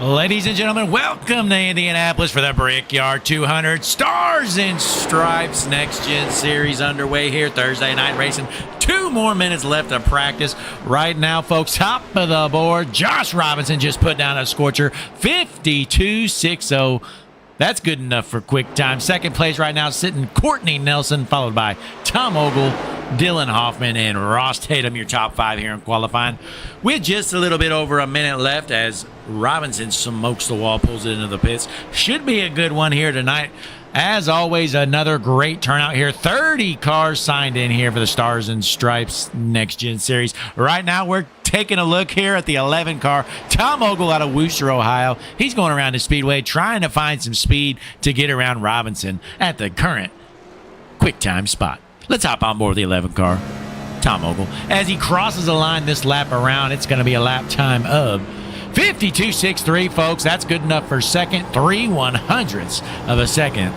Ladies and gentlemen, welcome to Indianapolis for the Brickyard 200 Stars and Stripes Next Gen Series underway here. Thursday night racing. 2 more minutes left of practice. Right now, folks, top of the board, Josh Robinson just put down a scorcher, 52.60. That's good enough for quick time. Second place right now sitting Courtney Nelson, followed by Tom Ogle, Dylan Hoffman, and Ross Tatum, your top 5 here in qualifying. With just a little bit over a minute left as Robinson smokes the wall, pulls it into the pits. Should be a good one here tonight. As always, another great turnout here. 30 cars signed in here for the Stars and Stripes Next Gen Series. Right now, we're taking a look here at the 11 car. Tom Ogle out of Wooster, Ohio. He's going around the speedway trying to find some speed to get around Robinson at the current quick time spot. Let's hop on board the 11 car. Tom Ogle. As he crosses the line this lap around, it's going to be a lap time of 52.63, folks. That's good enough for second. 3/100ths of a second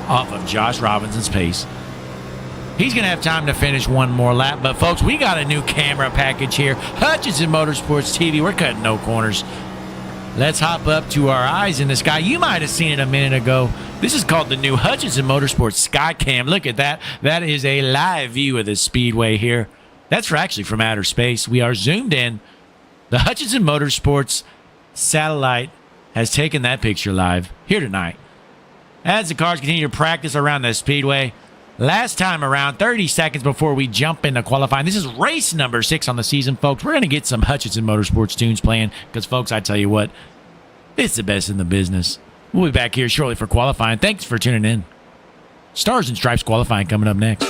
off of Josh Robinson's pace. He's going to have time to finish one more lap. But, folks, we got a new camera package here. Hutchinson Motorsports TV. We're cutting no corners. Let's hop up to our eyes in the sky. You might have seen it a minute ago. This is called the new Hutchinson Motorsports Skycam. Look at that. That is a live view of the speedway here. That's actually from outer space. We are zoomed in. The Hutchinson Motorsports satellite has taken that picture live here tonight. As the cars continue to practice around the speedway, last time around, 30 seconds before we jump into qualifying. This is race number 6 on the season, folks. We're going to get some Hutchinson Motorsports tunes playing because, folks, I tell you what, it's the best in the business. We'll be back here shortly for qualifying. Thanks for tuning in. Stars and Stripes qualifying coming up next.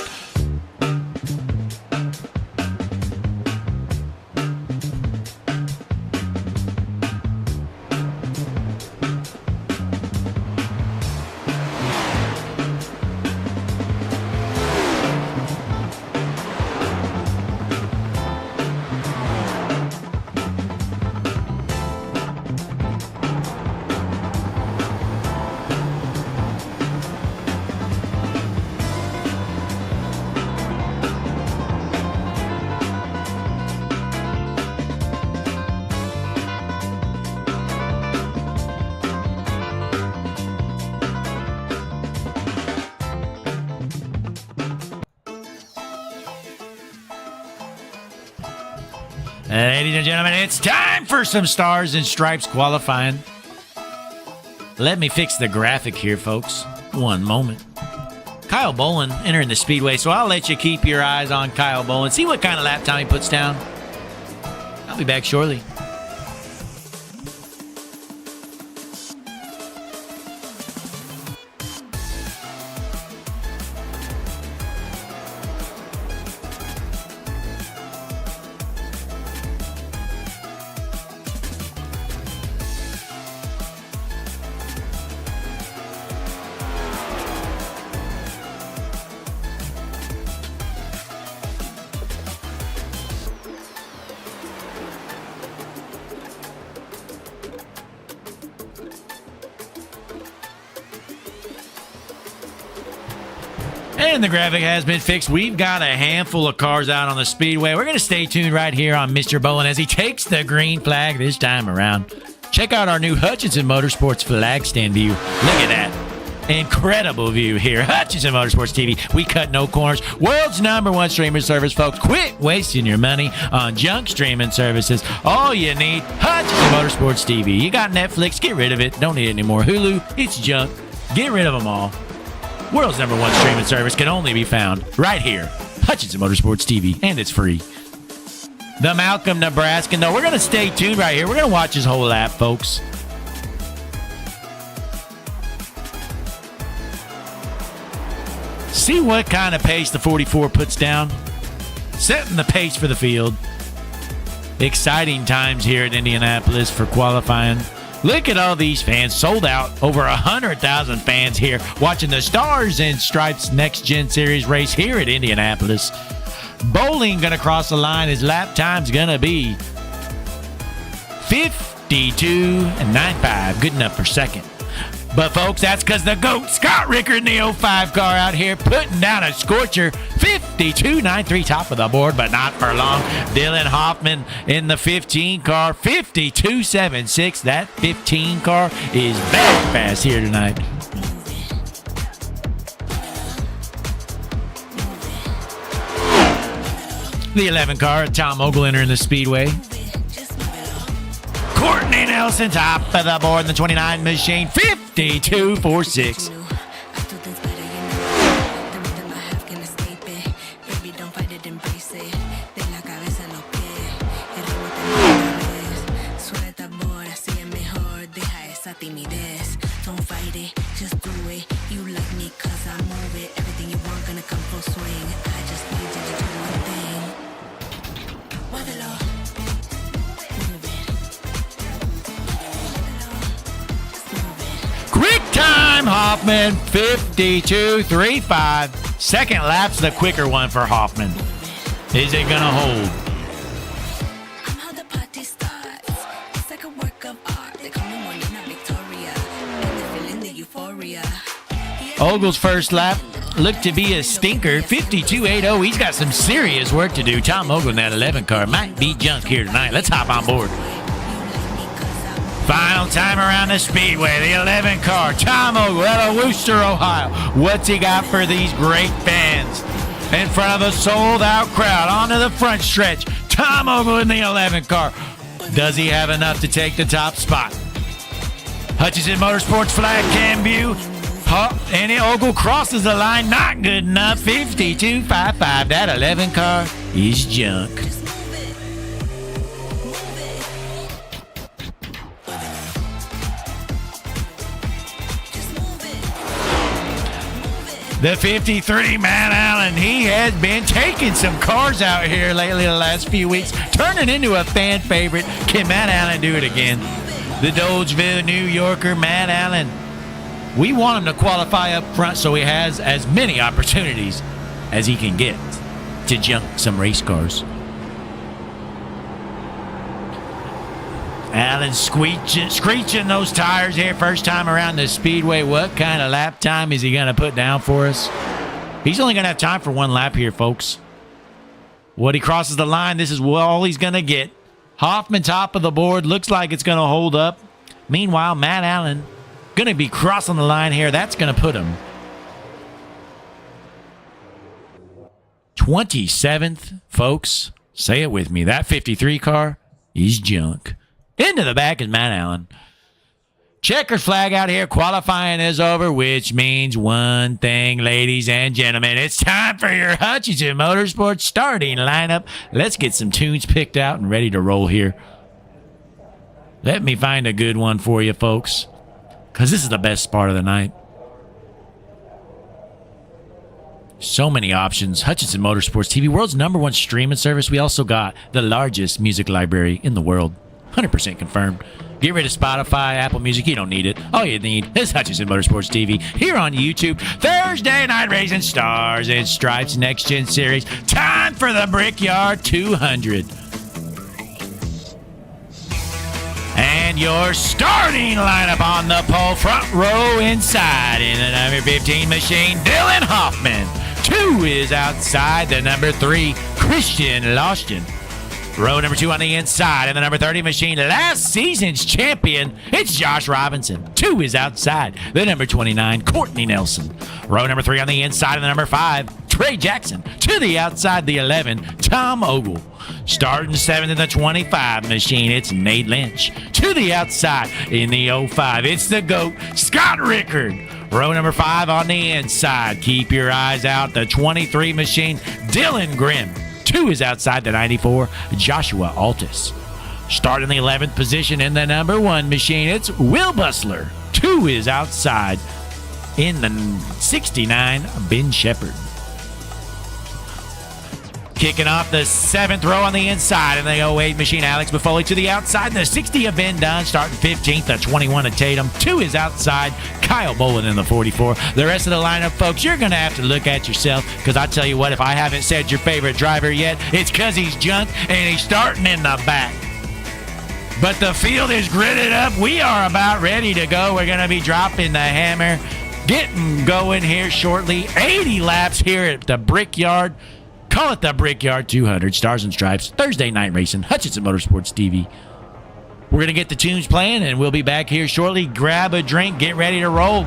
Ladies and gentlemen, it's time for some Stars and Stripes qualifying. Let me fix the graphic here, folks. One moment. Kyle Bolin entering the speedway, so I'll let you keep your eyes on Kyle Bolin. See what kind of lap time he puts down. I'll be back shortly. And the graphic has been fixed. We've got a handful of cars out on the speedway. We're going to stay tuned right here on Mr. Bolin as he takes the green flag this time around. Check out our new Hutchinson Motorsports flag stand view. Look at that. Incredible view here. Hutchinson Motorsports TV. We cut no corners. World's #1 streaming service, folks. Quit wasting your money on junk streaming services. All you need, Hutchinson Motorsports TV. You got Netflix, get rid of it. Don't need it anymore. Hulu, it's junk. Get rid of them all. World's #1 streaming service can only be found right here. Hutchinson Motorsports TV, and it's free. The Malcolm, Nebraska. No, we're going to stay tuned right here. We're going to watch his whole lap, folks. See what kind of pace the 44 puts down. Setting the pace for the field. Exciting times here at Indianapolis for qualifying. Look at all these fans. Sold out. Over 100,000 fans here watching the Stars and Stripes Next Gen Series race here at Indianapolis. Bowling going to cross the line. His lap time's going to be 52.95. Good enough for second. But, folks, that's because the GOAT, Scott Rickard, in the 05 car out here putting down a scorcher. 52.93 top of the board, but not for long. Dylan Hoffman in the 15 car. 52.76. That 15 car is very fast here tonight. The 11 car, Tom Ogle entering the speedway. Courtney Nelson, top of the board in the 29 machine, 52.46. Don't fight it, just do it. You like me cause I move it. Everything you want gonna come full swing. I just need you to do one thing. Muévelo. Quick time, Hoffman, 52.35. Second lap's the quicker one for Hoffman. Is it gonna hold? I'm how the party starts. It's like a work of art. They call me Morena Victoria. And they're feeling the euphoria. Ogle's first lap looked to be a stinker, 52.80. He's got some serious work to do. Tom Ogle in that 11 car might be junk here tonight. Let's hop on board. Final time around the speedway, the 11 car, Tom Ogle out of Wooster, Ohio. What's he got for these great fans? In front of a sold-out crowd, onto the front stretch, Tom Ogle in the 11 car. Does he have enough to take the top spot? Hutchinson Motorsports flag cam view. And Ogle crosses the line, not good enough. 52.55. That 11 car is junk. The 53, Matt Allen, he has been taking some cars out here lately the last few weeks, turning into a fan favorite. Can Matt Allen do it again? The Dolgeville New Yorker, Matt Allen. We want him to qualify up front so he has as many opportunities as he can get to junk some race cars. Allen screeching those tires here first time around the speedway. What kind of lap time is he going to put down for us? He's only going to have time for one lap here, folks. When he crosses the line, this is all he's going to get. Hoffman top of the board. Looks like it's going to hold up. Meanwhile, Matt Allen going to be crossing the line here. That's going to put him 27th, folks. Say it with me. That 53 car is junk. Into the back is Matt Allen. Checkered flag out here. Qualifying is over, which means one thing, ladies and gentlemen. It's time for your Hutchinson Motorsports starting lineup. Let's get some tunes picked out and ready to roll here. Let me find a good one for you, folks, because this is the best part of the night. So many options. Hutchinson Motorsports TV, world's #1 streaming service. We also got the largest music library in the world. 100% confirmed. Get rid of Spotify, Apple Music. You don't need it. All you need is Hutchinson Motorsports TV here on YouTube. Thursday night racing, Stars and Stripes Next Gen Series. Time for the Brickyard 200. And your starting lineup on the pole, front row inside in the number 15 machine, Dylan Hoffman. 2 is outside, the number 3, Christian Lausten. Row number 2 on the inside in the number 30 machine, last season's champion, it's Josh Robinson. 2 is outside, the number 29, Courtney Nelson. Row number 3 on the inside in the number 5, Trey Jackson. To the outside, the 11, Tom Ogle. Starting 7th in the 25 machine, it's Nate Lynch. To the outside in the 05, it's the GOAT, Scott Rickard. Row number 5 on the inside, keep your eyes out, the 23 machine, Dylan Grimm. 2 is outside, the 94, Joshua Altus. Starting the 11th position in the number 1 machine, it's Will Bustler. 2 is outside in the 69, Ben Shepard. Kicking off the 7th row on the inside in the 08 machine, Alex Buffoli. To the outside, the 60 of Ben Dunn. Starting 15th, the 21 of Tatum. 2 is outside, Kyle Bolin in the 44. The rest of the lineup, folks, you're going to have to look at yourself, because I tell you what, if I haven't said your favorite driver yet, it's because he's junk and he's starting in the back. But the field is gridded up. We are about ready to go. We're going to be dropping the hammer, getting going here shortly. 80 laps here at the Brickyard. Call it the Brickyard 200. Stars and Stripes. Thursday night racing. Hutchinson Motorsports TV. We're going to get the tunes playing, and we'll be back here shortly. Grab a drink. Get ready to roll.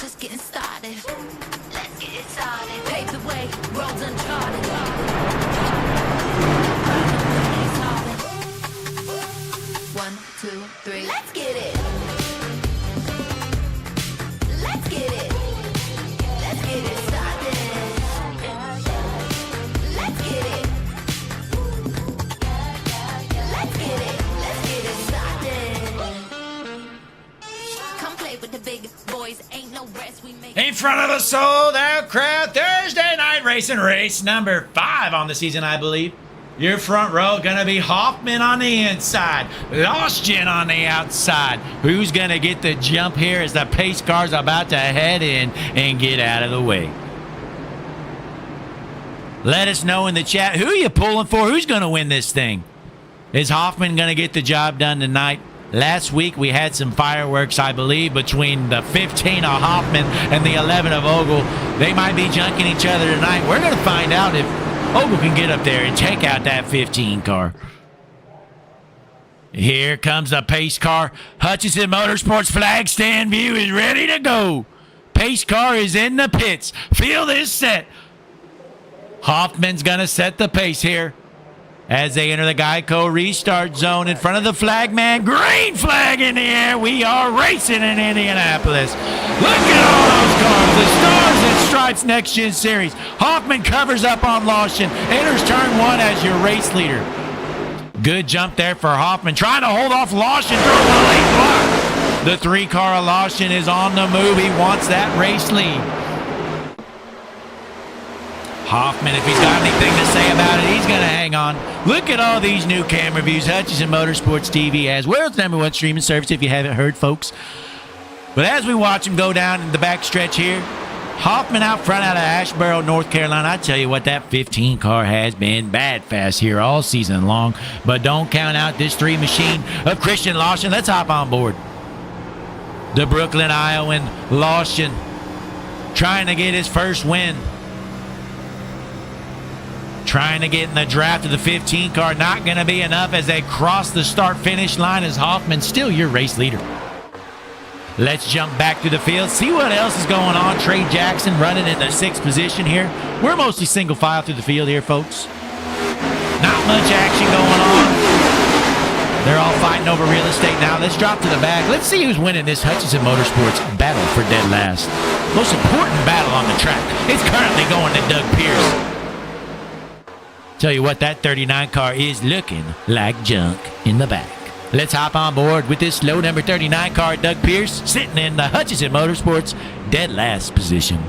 Just getting started. Let's get it started. Pave the way, roads uncharted. One, two, three. Let's get it. Let's get it. Let's get it started. Let's get it. Let's get it. Let's get it started. Come play with the big boys. Ain't no rest we make. In front of the sold-out crowd, Thursday night racing, race number 5 on the season, I believe. Your front row gonna be Hoffman on the inside, Lostgen on the outside. Who's gonna get the jump here as the pace car's about to head in and get out of the way? Let us know in the chat, who are you pulling for? Who's gonna win this thing? Is Hoffman gonna get the job done tonight? Last week, we had some fireworks, I believe, between the 15 of Hoffman and the 11 of Ogle. They might be junking each other tonight. We're going to find out if Ogle can get up there and take out that 15 car. Here comes the pace car. Hutchinson Motorsports flag stand view is ready to go. Pace car is in the pits. Field is set. Hoffman's going to set the pace here as they enter the Geico restart zone in front of the flag man. Green flag in the air. We are racing in Indianapolis. Look at all those cars. The Stars and Stripes Next Gen Series. Hoffman covers up on Lostgen. Enters turn 1 as your race leader. Good jump there for Hoffman. Trying to hold off Lostgen. Through the late block. The 3-car of Lostgen is on the move. He wants that race lead. Hoffman, if he's got anything to say about it, he's going to hang on. Look at all these new camera views Hutchinson Motorsports TV has. World's #1 streaming service, if you haven't heard, folks. But as we watch him go down in the back stretch here, Hoffman out front out of Asheboro, North Carolina. I tell you what, that 15 car has been bad fast here all season long. But don't count out this 3 machine of Christian Lostgen. Let's hop on board. The Brooklyn, Iowan Lostgen trying to get his first win. Trying to get in the draft of the 15 car. Not going to be enough as they cross the start-finish line as Hoffman still your race leader. Let's jump back to the field. See what else is going on. Trey Jackson running in the 6th position here. We're mostly single file through the field here, folks. Not much action going on. They're all fighting over real estate now. Let's drop to the back. Let's see who's winning this Hutchinson Motorsports battle for dead last. Most important battle on the track. It's currently going to Doug Pierce. Tell you what, that 39 car is looking like junk in the back. Let's hop on board with this low number 39 car, Doug Pierce, sitting in the Hutchinson Motorsports dead last position.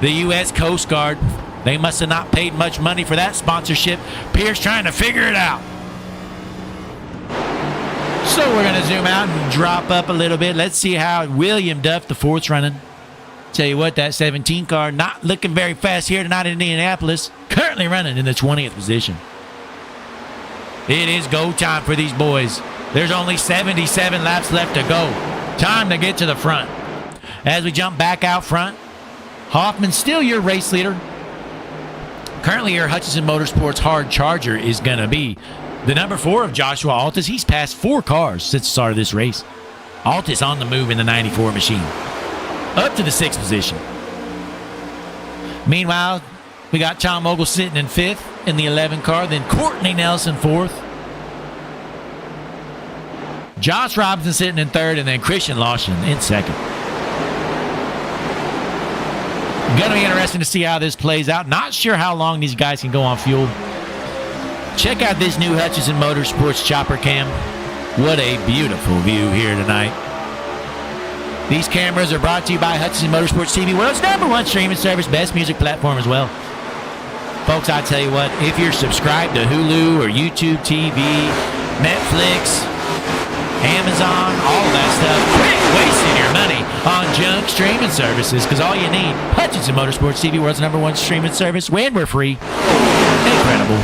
The U.S. Coast Guard, they must have not paid much money for that sponsorship. Pierce trying to figure it out. So we're going to zoom out and drop up a little bit. Let's see how William Duff, the 4th's running. Tell you what, that 17 car not looking very fast here tonight in Indianapolis. Currently running in the 20th position. It is go time for these boys. There's only 77 laps left to go. Time to get to the front. As we jump back out front, Hoffman still your race leader. Currently your Hutchinson Motorsports hard charger is going to be the number 4 of Joshua Altus. He's passed 4 cars since the start of this race. Altus on the move in the 94 machine. Up to the 6th position. Meanwhile, we got Tom Ogle sitting in 5th in the 11 car. Then Courtney Nelson 4th. Josh Robinson sitting in third, and then Christian Lawson in second. Going to be interesting to see how this plays out. Not sure how long these guys can go on fuel. Check out this new Hutchinson Motorsports chopper cam. What a beautiful view here tonight. These cameras are brought to you by Hutchinson Motorsports TV, world's #1 streaming service, best music platform as well. Folks, I tell you what, if you're subscribed to Hulu or YouTube TV, Netflix, Amazon, all that stuff, quit wasting your money on junk streaming services, because all you need, Hutchinson Motorsports TV, world's #1 streaming service, when we're free. Incredible.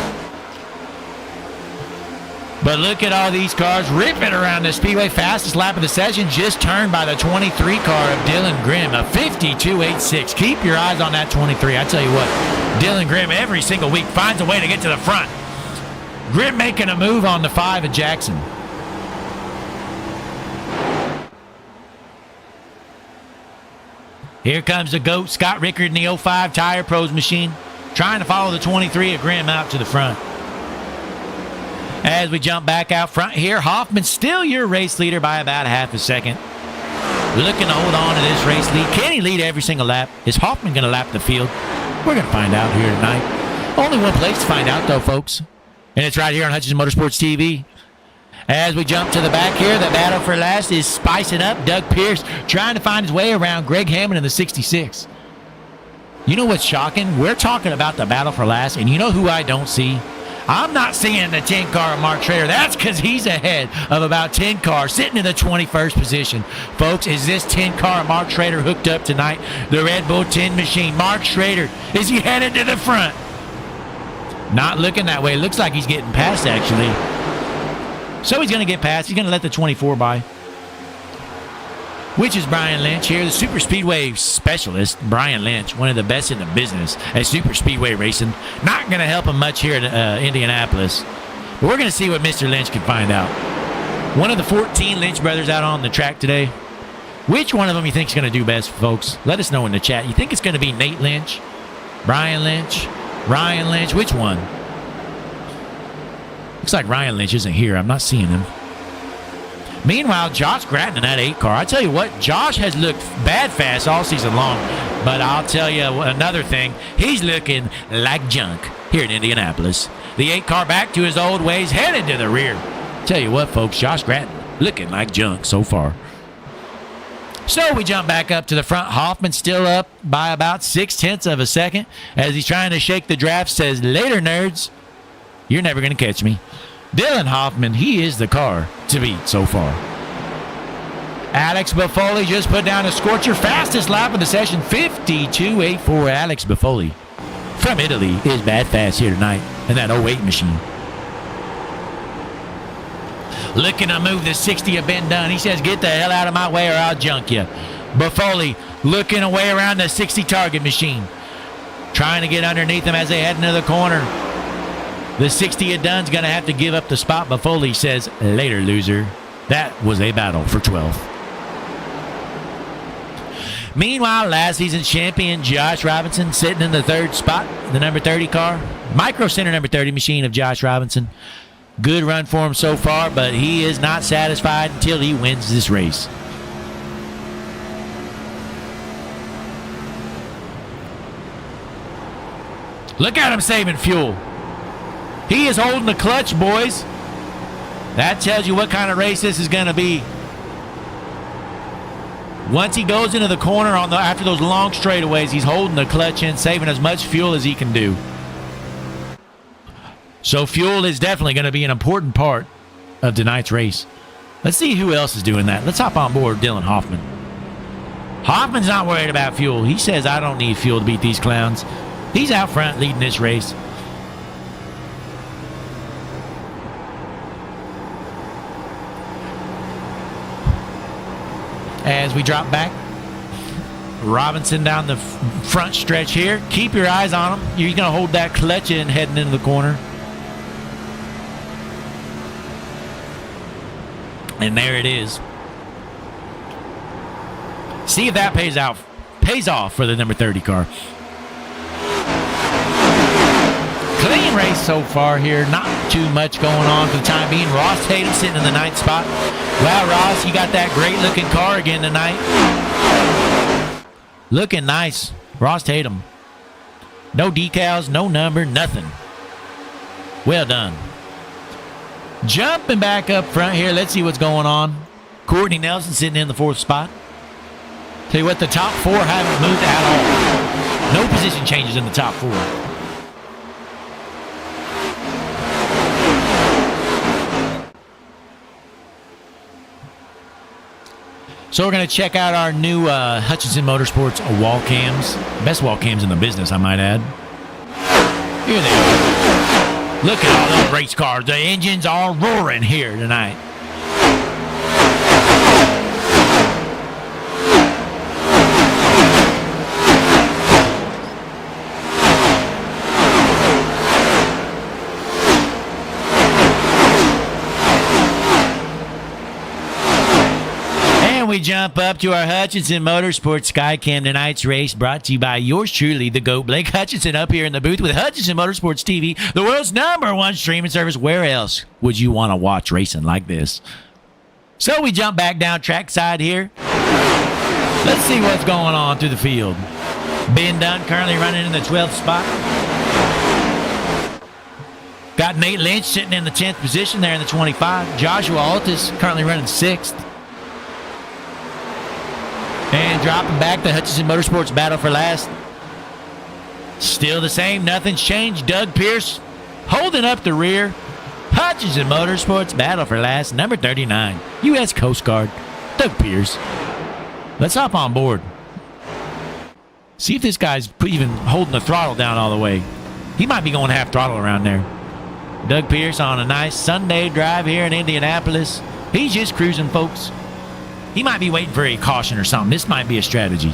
But look at all these cars ripping around the speedway. Fastest lap of the session just turned by the 23 car of Dylan Grimm, a 52.86. Keep your eyes on that 23. I tell you what, Dylan Grimm every single week finds a way to get to the front. Grimm making a move on the 5 of Jackson. Here comes the GOAT, Scott Rickard in the 05 Tire Pros machine, trying to follow the 23 of Grimm out to the front. As we jump back out front here, Hoffman still your race leader by about half a second. Looking to hold on to this race lead. Can he lead every single lap? Is Hoffman going to lap the field? We're going to find out here tonight. Only one place to find out, though, folks. And it's right here on Hutchinson Motorsports TV. As we jump to the back here, the battle for last is spicing up. Doug Pierce trying to find his way around Greg Hammond in the 66. You know what's shocking? We're talking about the battle for last, and you know who I don't see? I'm not seeing the 10 car of Mark Schrader. That's because he's ahead of about 10 cars, sitting in the 21st position. Folks, is this 10 car of Mark Schrader hooked up tonight? The Red Bull 10 machine. Mark Schrader, is he headed to the front? Not looking that way. Looks like he's getting past, actually. So he's going to get past. He's going to let the 24 by. Which is Brian Lynch here, the super speedway specialist. Brian Lynch, one of the best in the business at super speedway racing. Not going to help him much here at Indianapolis. But we're going to see what Mr. Lynch can find out. One of the 14 Lynch brothers out on the track today. Which one of them you think is going to do best, folks? Let us know in the chat. You think it's going to be Nate Lynch, Brian Lynch, Ryan Lynch? Which one? Looks like Ryan Lynch isn't here. I'm not seeing him. Meanwhile, Josh Gratton in that 8 car. I tell you what, Josh has looked bad fast all season long. But I'll tell you another thing. He's looking like junk here in Indianapolis. The 8 car back to his old ways, headed to the rear. Tell you what, folks, Josh Gratton looking like junk so far. So we jump back up to the front. Hoffman still up by about 0.6 of a second as he's trying to shake the draft. Says, later, nerds. You're never going to catch me. Dylan Hoffman, he is the car to beat so far. Alex Buffoli just put down a scorcher. Fastest lap of the session, 52.84. Alex Buffoli from Italy is bad fast here tonight in that 08 machine. Looking to move the 60 of Ben Dunn. He says, get the hell out of my way or I'll junk you. Buffoli looking away around the 60 target machine. Trying to get underneath him as they head into the corner. The 60 of Dunn's going to have to give up the spot. Buffoli says, later, loser. That was a battle for 12th. Meanwhile, last season's champion Josh Robinson sitting in the 3rd spot, the number 30 car. Micro Center number 30 machine of Josh Robinson. Good run for him so far, but he is not satisfied until he wins this race. Look at him saving fuel. He is holding the clutch, boys. That tells you what kind of race this is going to be. Once he goes into the corner after those long straightaways, he's holding the clutch in, saving as much fuel as he can do. So fuel is definitely going to be an important part of tonight's race. Let's see who else is doing that. Let's hop on board Dylan Hoffman. Hoffman's not worried about fuel. He says, I don't need fuel to beat these clowns. He's out front leading this race. As we drop back, Robinson down the front stretch here. Keep your eyes on him. You're going to hold that clutch in heading into the corner. And there it is. See if that pays off for the number 30 car. Clean Clean race so far here. Not too much going on for the time being. Ross Tatum sitting in the 9th spot. Wow, Ross, you got that great-looking car again tonight. Looking nice. Ross Tatum. No decals, no number, nothing. Well done. Jumping back up front here. Let's see what's going on. Courtney Nelson sitting in the 4th spot. Tell you what, the top 4 haven't moved at all. No position changes in the top 4. So we're going to check out our new Hutchinson Motorsports wall cams. Best wall cams in the business, I might add. Here they are. Look at all those race cars. The engines are roaring here tonight. We jump up to our Hutchinson Motorsports Skycam. Tonight's race brought to you by yours truly, the GOAT, Blake Hutchinson, up here in the booth with Hutchinson Motorsports TV, the world's #1 streaming service. Where else would you want to watch racing like this? So we jump back down trackside here. Let's see what's going on through the field. Ben Dunn currently running in the 12th spot. Got Nate Lynch sitting in the 10th position there in the 25. Joshua Altus currently running 6th. And dropping back, the Hutchinson Motorsports battle for last. Still the same. Nothing's changed. Doug Pierce holding up the rear. Hutchinson Motorsports battle for last. Number 39. U.S. Coast Guard. Doug Pierce. Let's hop on board. See if this guy's even holding the throttle down all the way. He might be going half throttle around there. Doug Pierce on a nice Sunday drive here in Indianapolis. He's just cruising, folks. He might be waiting for a caution or something. This might be a strategy.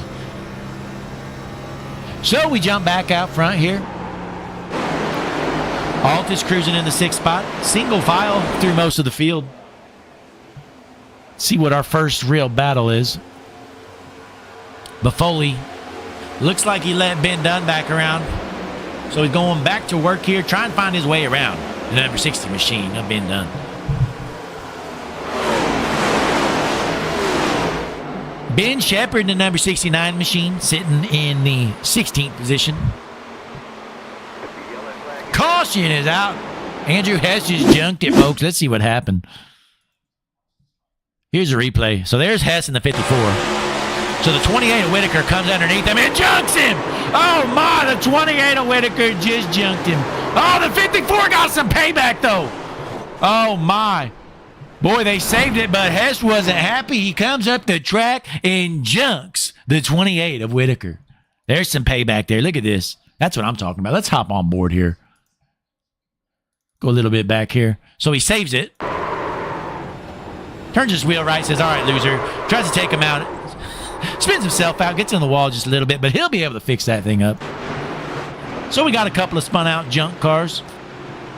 So we jump back out front here. Altus cruising in the 6th spot. Single file through most of the field. See what our first real battle is. Buffoli looks like he let Ben Dunn back around. So he's going back to work here, trying to find his way around the number 60 machine of Ben Dunn. Ben Shepard in the number 69 machine, sitting in the 16th position. Caution is out. Andrew Hess just junked it, folks. Let's see what happened. Here's a replay. So there's Hess in the 54. So the 28 of Whitaker comes underneath him and junks him. Oh, my, the 28 of Whitaker just junked him. Oh, the 54 got some payback, though. Oh, my. Boy, they saved it, but Hess wasn't happy. He comes up the track and junks the 28 of Whitaker. There's some payback there. Look at this. That's what I'm talking about. Let's hop on board here. Go a little bit back here. So he saves it. Turns his wheel right, says, all right, loser. Tries to take him out. Spins himself out, gets on the wall just a little bit, but he'll be able to fix that thing up. So we got a couple of spun out junk cars.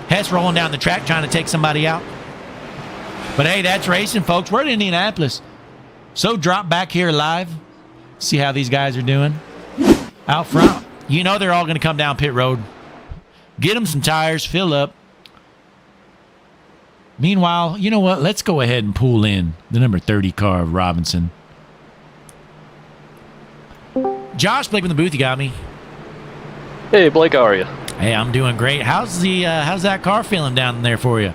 Hess rolling down the track trying to take somebody out. But hey, that's racing, folks. We're in Indianapolis. So drop back here live. See how these guys are doing. Out front. You know they're all going to come down pit road. Get them some tires, fill up. Meanwhile, you know what? Let's go ahead and pull in the number 30 car of Robinson. Josh, Blake in the booth, you got me. Hey, Blake, how are you? Hey, I'm doing great. How's that car feeling down there for you?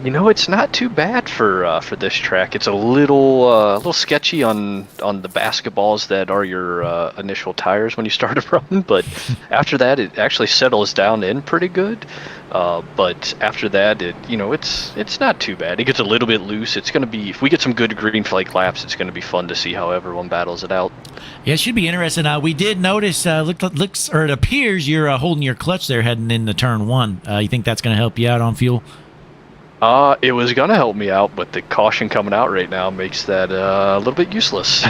You know, it's not too bad for this track. It's a little sketchy on the basketballs that are your initial tires when you start to run, but after that, it actually settles down in pretty good. But after that, it's not too bad. It gets a little bit loose. It's going to be, if we get some good green flag laps, it's going to be fun to see how everyone battles it out. Yeah, it should be interesting. We did notice, it appears you're holding your clutch there heading into turn 1. You think that's going to help you out on fuel? It was going to help me out, but the caution coming out right now makes that a little bit useless.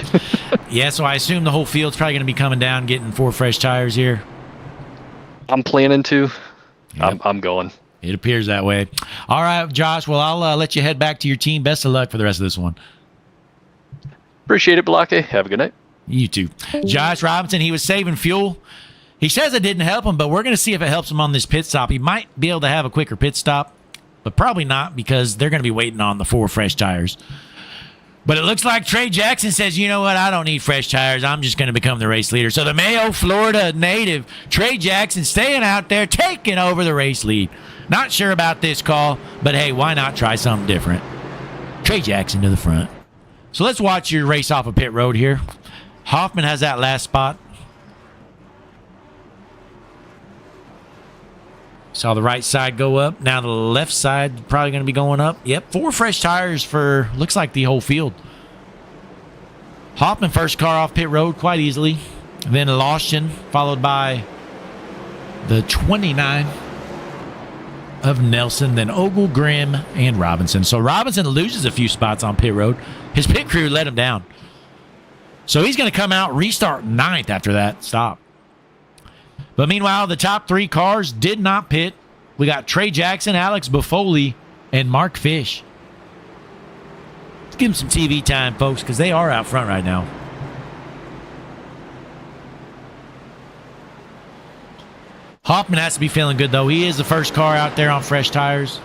Yeah, so I assume the whole field's probably going to be coming down, getting 4 fresh tires here. I'm planning to. Yep. I'm going. It appears that way. All right, Josh, well, I'll let you head back to your team. Best of luck for the rest of this one. Appreciate it, Blake. Have a good night. You too. Josh Robinson, he was saving fuel. He says it didn't help him, but we're going to see if it helps him on this pit stop. He might be able to have a quicker pit stop, but probably not because they're going to be waiting on the 4 fresh tires. But it looks like Trey Jackson says, you know what, I don't need fresh tires. I'm just going to become the race leader. So the Mayo, Florida native, Trey Jackson, staying out there, taking over the race lead. Not sure about this call, but hey, why not try something different? Trey Jackson to the front. So let's watch your race off of pit road here. Hoffman has that last spot. Saw the right side go up. Now the left side probably going to be going up. Yep, 4 fresh tires for, looks like the whole field. Hoffman first car off pit road quite easily. Then Lawson, followed by the 29 of Nelson. Then Ogle, Grimm, and Robinson. So Robinson loses a few spots on pit road. His pit crew let him down. So he's going to come out, restart 9th after that stop. But meanwhile, the top 3 cars did not pit. We got Trey Jackson, Alex Buffoli, and Mark Fish. Let's give them some TV time, folks, because they are out front right now. Hoffman has to be feeling good, though. He is the first car out there on fresh tires.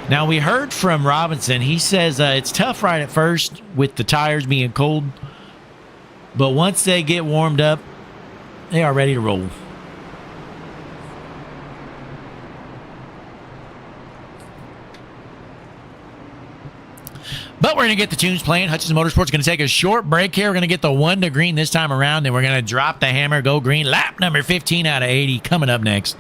Now, we heard from Robinson. He says it's tough right at first with the tires being cold. But once they get warmed up, they are ready to roll. But we're going to get the tunes playing. Hutchins Motorsports going to take a short break here. We're going to get the 1 to green this time around, and we're going to drop the hammer, go green. Lap number 15 out of 80 coming up next.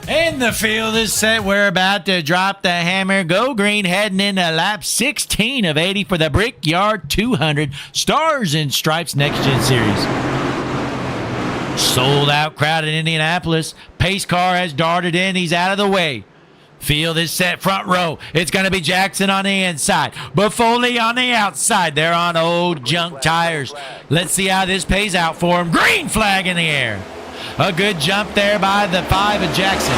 And the field is set. We're about to drop the hammer. Go green, heading into lap 16 of 80 for the Brickyard 200 Stars and Stripes Next Gen Series. Sold out crowd in Indianapolis. Pace car has darted in. He's out of the way. Field is set front row. It's going to be Jackson on the inside. Buffoli on the outside. They're on old junk tires. Let's see how this pays out for him. Green flag in the air. A good jump there by the 5 of Jackson.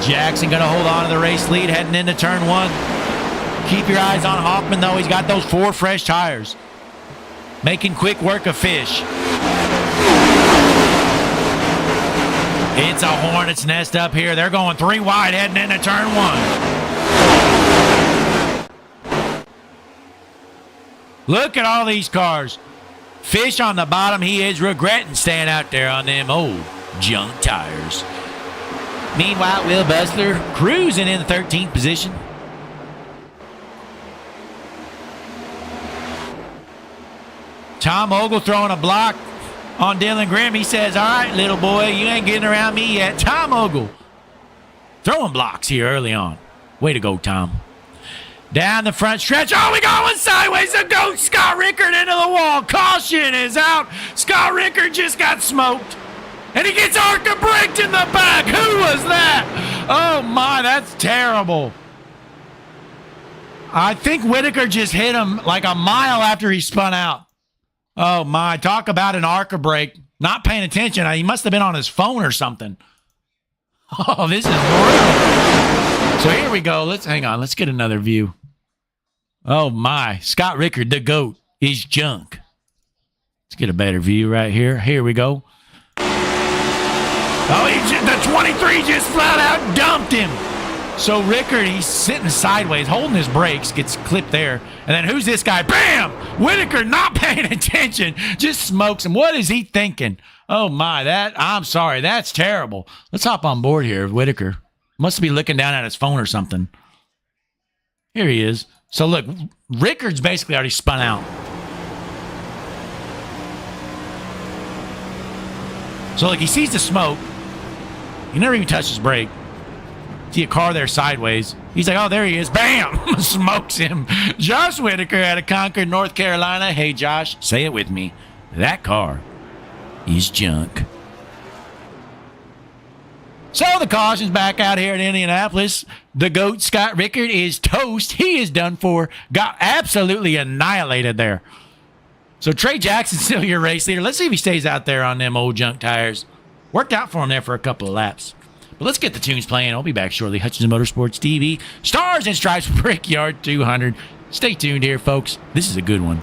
Jackson going to hold on to the race lead heading into turn 1. Keep your eyes on Hoffman, though. He's got those 4 fresh tires. Making quick work of Fish. It's a hornet's nest up here. They're going 3 wide heading into turn 1. Look at all these cars. Fish on the bottom. He is regretting staying out there on them old junk tires. Meanwhile, Will Bustler cruising in the 13th position. Tom Ogle throwing a block on Dylan Grimm. He says, all right, little boy, you ain't getting around me yet. Tom Ogle throwing blocks here early on. Way to go, Tom. Down the front stretch. Oh, we going sideways. The goat, Scott Rickard, into the wall. Caution is out. Scott Rickard just got smoked. And he gets Arca braked in the back. Who was that? Oh, my, that's terrible. I think Whitaker just hit him like a mile after he spun out. Oh, my. Talk about an Arca brake. Not paying attention. He must have been on his phone or something. Oh, this is brutal. So here we go. Hang on. Let's get another view. Oh, my. Scott Rickard, the GOAT, is junk. Let's get a better view right here. Here we go. Oh, the 23 just flat out dumped him. So Rickard, he's sitting sideways, holding his brakes, gets clipped there. And then who's this guy? Bam! Whitaker not paying attention, just smokes him. What is he thinking? Oh, my, I'm sorry, that's terrible. Let's hop on board here, Whitaker. Must be looking down at his phone or something. Here he is. So, look, Rickard's basically already spun out. So, look, he sees the smoke. He never even touched his brake. See a car there sideways. He's like, oh, there he is. Bam! Smokes him. Josh Whitaker out of Concord, North Carolina. Hey, Josh, say it with me. That car is junk. So the caution's back out here in Indianapolis. The GOAT, Scott Rickard, is toast. He is done for. Got absolutely annihilated there. So Trey Jackson's still your race leader. Let's see if he stays out there on them old junk tires. Worked out for him there for a couple of laps. But let's get the tunes playing. I'll be back shortly. Hutchinson Motorsports TV. Stars and Stripes Brickyard 200. Stay tuned here, folks. This is a good one.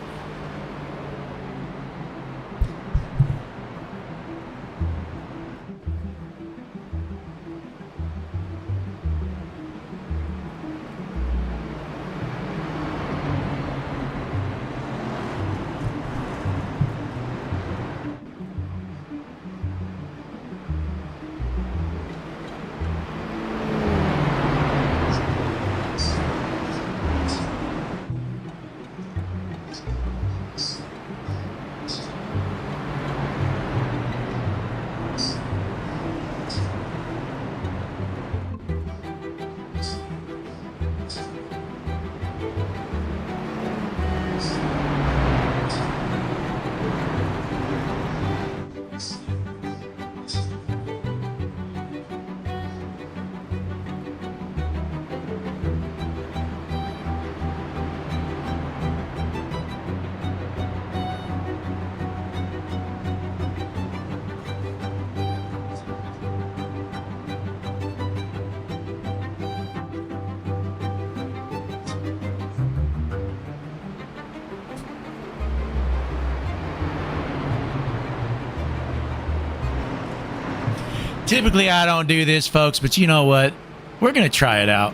Typically, I don't do this, folks, but you know what? We're going to try it out.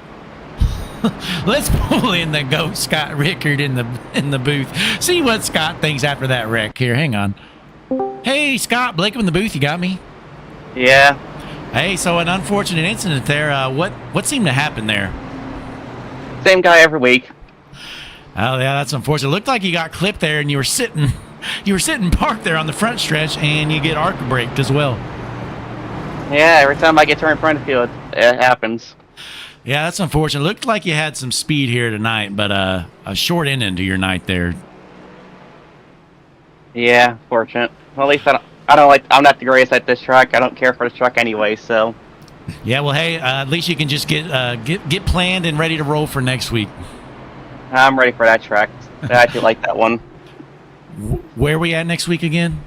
Let's pull in the GOAT, Scott Rickard, in the booth. See what Scott thinks after that wreck. Here, hang on. Hey, Scott, Blake in the booth, you got me? Yeah. Hey, so an unfortunate incident there. What seemed to happen there? Same guy every week. Oh, yeah, that's unfortunate. It looked like you got clipped there, and you were sitting parked there on the front stretch, and you get arc braked as well. Yeah, every time I get turned in front of you, it happens. Yeah, that's unfortunate. Looked like you had some speed here tonight, but a short ending to your night there. Yeah, fortunate. Well, at least I'm not the greatest at this track. I don't care for this track anyway, so. Yeah, well, hey, at least you can just get planned and ready to roll for next week. I'm ready for that track. I actually like that one. Where are we at next week again?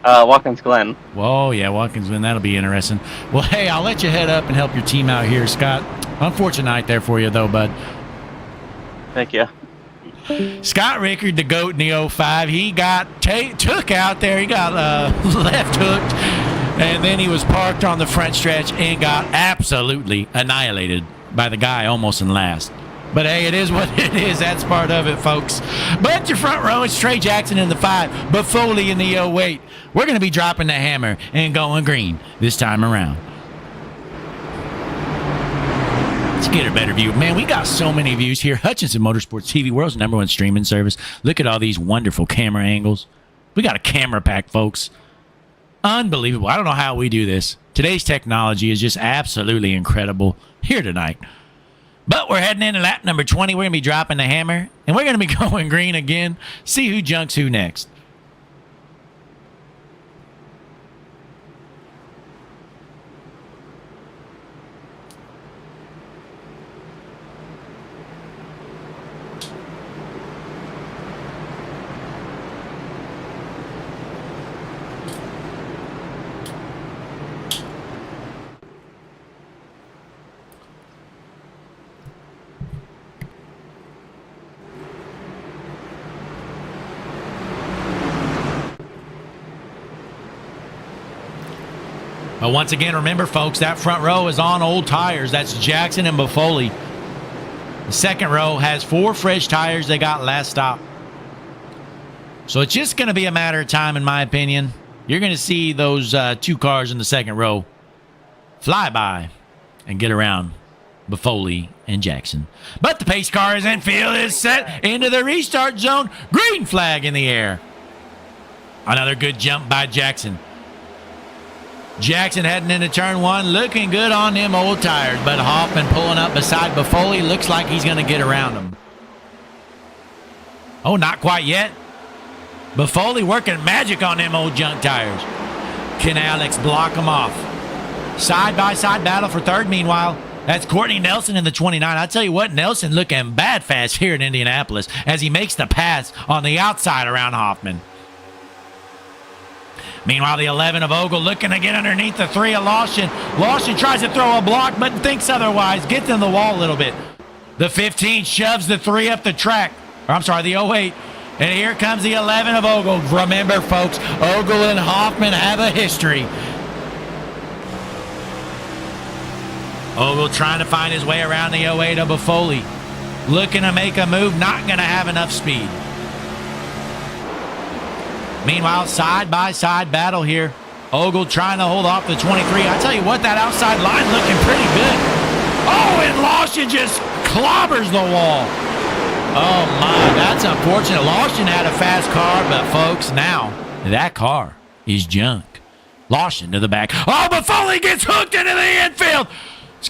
Watkins Glen. Whoa, yeah, Watkins Glen. That'll be interesting. Well, hey, I'll let you head up and help your team out here, Scott. Unfortunate night there for you, though, bud. Thank you. Scott Rickard, the GOAT in the 05, he got took out there. He got left hooked, and then he was parked on the front stretch and got absolutely annihilated by the guy almost in last. But, hey, it is what it is. That's part of it, folks. But your front row, it's Trey Jackson in the 5, but Foley in the 08. We're going to be dropping the hammer and going green this time around. Let's get a better view. Man, we got so many views here. Hutchinson Motorsports TV, world's #1 streaming service. Look at all these wonderful camera angles. We got a camera pack, folks. Unbelievable. I don't know how we do this. Today's technology is just absolutely incredible here tonight. But we're heading into lap number 20. We're going to be dropping the hammer, and we're going to be going green again. See who junks who next. But once again, remember, folks, that front row is on old tires. That's Jackson and Buffoli. The second row has 4 fresh tires they got last stop. So it's just going to be a matter of time, in my opinion. You're going to see those 2 cars in the second row fly by and get around Buffoli and Jackson. But the pace car is in field, is set into the restart zone. Green flag in the air. Another good jump by Jackson. Jackson heading into turn 1, looking good on them old tires, but Hoffman pulling up beside Buffoli. Looks like he's going to get around him. Oh, not quite yet. Buffoli working magic on them old junk tires. Can Alex block them off? Side-by-side battle for third, meanwhile. That's Courtney Nelson in the 29. I tell you what, Nelson looking bad fast here in Indianapolis as he makes the pass on the outside around Hoffman. Meanwhile, the 11 of Ogle looking to get underneath the 3 of Lawson. Lawson tries to throw a block, but thinks otherwise. Gets in the wall a little bit. The 15 shoves the 3 up the track. Or, I'm sorry, the 08. And here comes the 11 of Ogle. Remember, folks, Ogle and Hoffman have a history. Ogle trying to find his way around the 08 of Buffoli. Looking to make a move, not going to have enough speed. Meanwhile, side-by-side battle here. Ogle trying to hold off the 23. I tell you what, that outside line looking pretty good. Oh, and Lawson just clobbers the wall. Oh, my, that's unfortunate. Lawson had a fast car, but, folks, now that car is junk. Lawson to the back. Oh, but Foley gets hooked into the infield.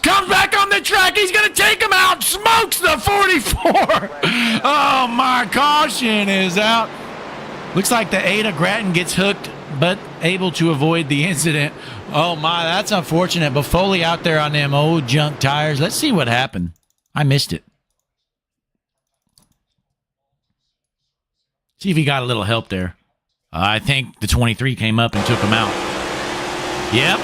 Comes back on the track. He's going to take him out. Smokes the 44. Oh, my, caution is out. Looks like the Ada Grattan gets hooked, but able to avoid the incident. Oh, my, that's unfortunate. Buffoli out there on them old junk tires. Let's see what happened. I missed it. See if he got a little help there. I think the 23 came up and took him out. Yep.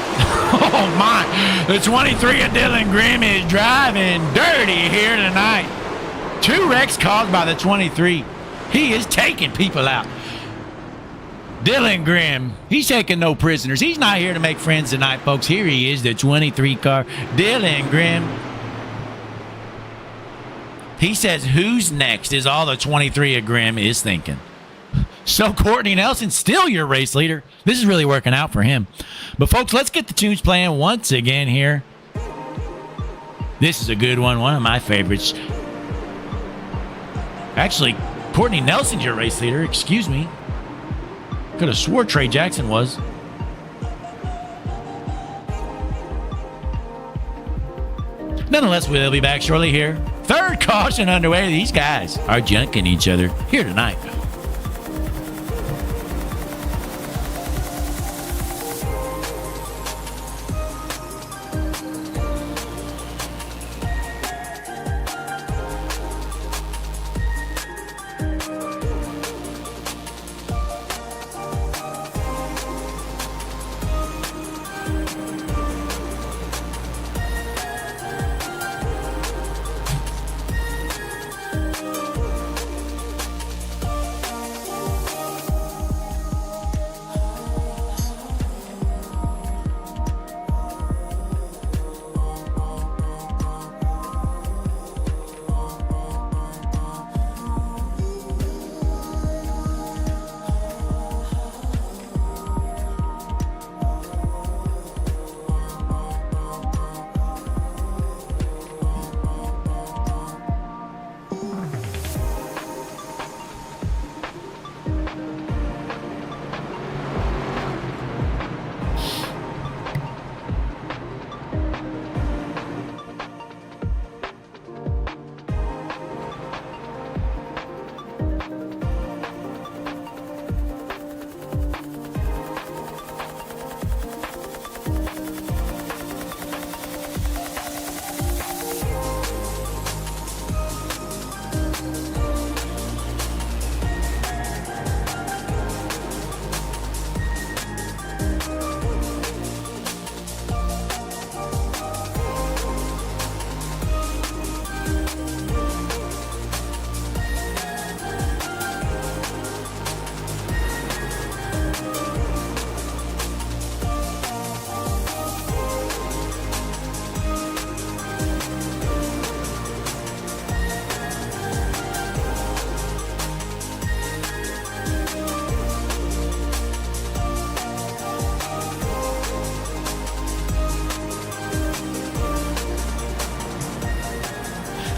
Oh, my. The 23 of Dylan Grimm is driving dirty here tonight. 2 wrecks caused by the 23. He is taking people out. Dylan Grimm, he's taking no prisoners. He's not here to make friends tonight, folks. Here he is, the 23 car. Dylan Grimm. He says, who's next is all the 23 of Grimm is thinking. So Courtney Nelson, still your race leader. This is really working out for him. But, folks, let's get the tunes playing once again here. This is a good one of my favorites. Actually, Courtney Nelson's your race leader. Excuse me. Could have swore Trey Jackson was. Nonetheless, we'll be back shortly here. Third caution underway. These guys are junking each other here tonight.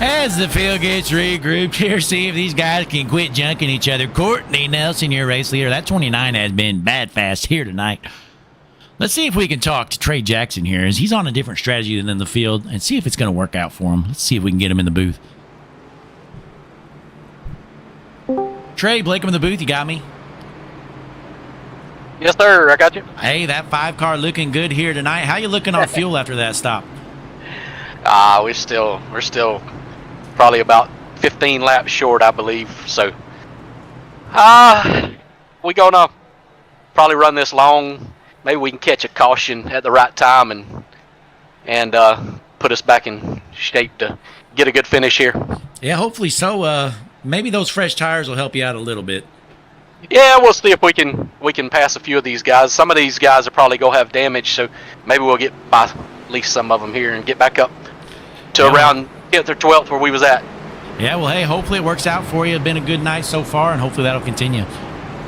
As the field gets regrouped here, see if these guys can quit junking each other. Courtney Nelson, your race leader. That 29 has been bad fast here tonight. Let's see if we can talk to Trey Jackson here, as he's on a different strategy than in the field, and see if it's going to work out for him. Let's see if we can get him in the booth. Trey, Blake, I'm in the booth. You got me? Yes, sir. I got you. Hey, that 5 car looking good here tonight. How you looking on fuel after that stop? We're still probably about 15 laps short, I believe. So, we gonna probably run this long. Maybe we can catch a caution at the right time and put us back in shape to get a good finish here. Yeah, hopefully so. Maybe those fresh tires will help you out a little bit. Yeah, we'll see if we can pass a few of these guys. Some of these guys are probably gonna have damage, so maybe we'll get by at least some of them here and get back up to around 10th or 12th where we was at. Yeah, well, hey, hopefully it works out for you. It's been a good night so far, and hopefully that'll continue.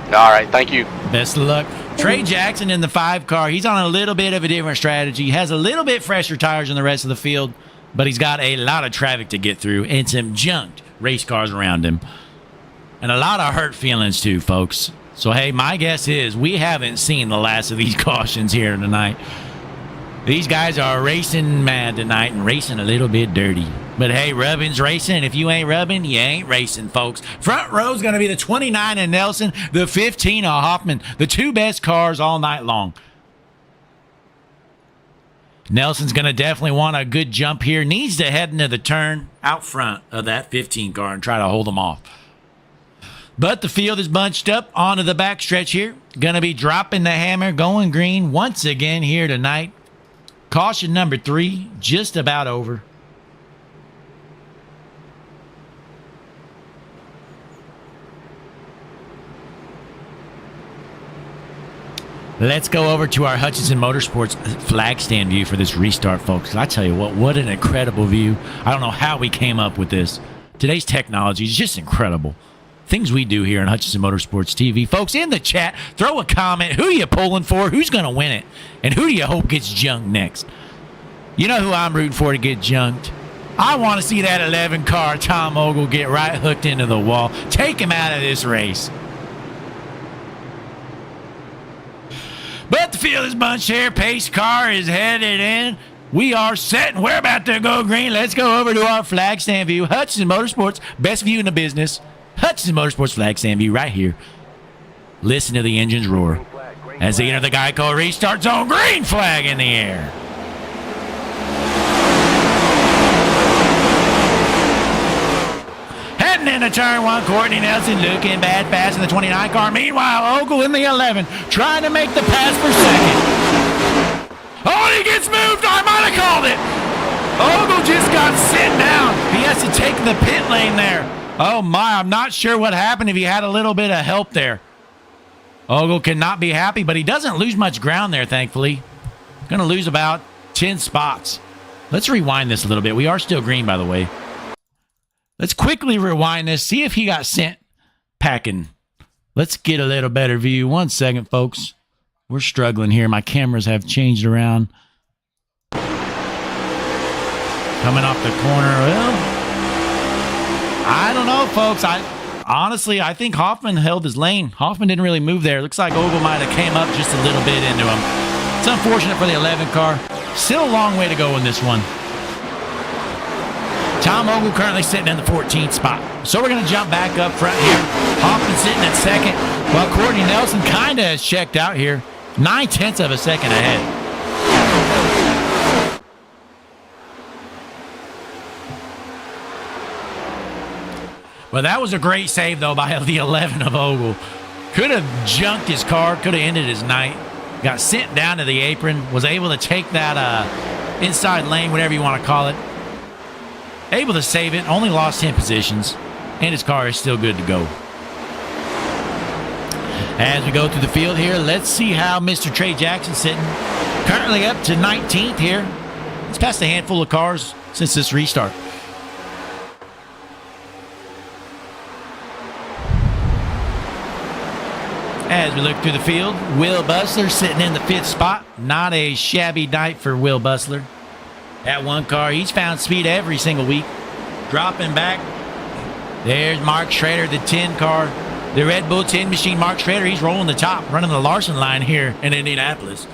All right, thank you. Best of luck. Trey Jackson in the 5 car. He's on a little bit of a different strategy. He has a little bit fresher tires than the rest of the field, but he's got a lot of traffic to get through and some junked race cars around him. And a lot of hurt feelings, too, folks. So, hey, my guess is we haven't seen the last of these cautions here tonight. These guys are racing mad tonight and racing a little bit dirty. But, hey, rubbing's racing. If you ain't rubbing, you ain't racing, folks. Front row's going to be the 29 of Nelson, the 15 of Hoffman, the 2 best cars all night long. Nelson's going to definitely want a good jump here. Needs to head into the turn out front of that 15 car and try to hold them off. But the field is bunched up onto the backstretch here. Going to be dropping the hammer, going green once again here tonight. Caution number 3, just about over. Let's go over to our Hutchinson Motorsports flag stand view for this restart, folks. I tell you what an incredible view. I don't know how we came up with this. Today's technology is just incredible. Things we do here on Hutchinson Motorsports TV. Folks, in the chat, throw a comment. Who are you pulling for? Who's going to win it? And who do you hope gets junked next? You know who I'm rooting for to get junked? I want to see that 11 car Tom Ogle get right hooked into the wall. Take him out of this race. But the field is bunched here. Pace car is headed in. We are set, and we're about to go green. Let's go over to our flag stand view. Hutchinson Motorsports, best view in the business. Hutchinson Motorsports flag stand view right here. Listen to the engines roar as they enter the Geico restart zone. Green flag in the air. Heading into turn 1, Courtney Nelson looking bad fast in the 29 car. Meanwhile, Ogle in the 11 trying to make the pass for second. Oh, he gets moved. I might have called it. Ogle just got sit down. He has to take the pit lane there. Oh, my. I'm not sure what happened if he had a little bit of help there. Ogle cannot be happy, but he doesn't lose much ground there, thankfully. Going to lose about 10 spots. Let's rewind this a little bit. We are still green, by the way. Let's quickly rewind this. See if he got sent packing. Let's get a little better view. 1 second, folks. We're struggling here. My cameras have changed around. Coming off the corner. Well, I don't know, folks. Honestly, I think Hoffman held his lane. Hoffman didn't really move there. Looks like Ogle might have came up just a little bit into him. It's unfortunate for the 11 car. Still a long way to go in this one. Tom Ogle currently sitting in the 14th spot. So we're going to jump back up front here. Hoffman sitting at second, while Courtney Nelson kind of has checked out here. 9/10 of a second ahead. Well, that was a great save, though, by the 11 of Ogle. Could have junked his car, could have ended his night. Got sent down to the apron, was able to take that inside lane, whatever you want to call it. Able to save it, only lost 10 positions, and his car is still good to go. As we go through the field here, let's see how Mr. Trey Jackson's sitting. Currently up to 19th here. He's passed a handful of cars since this restart. As we look through the field, Will Bustler sitting in the 5th spot. Not a shabby night for Will Bustler. That 1 car, he's found speed every single week. dropping back. There's Mark Schrader, the 10 car. The Red Bull 10 machine, Mark Schrader, he's rolling the top, running the Larson line here in Indianapolis.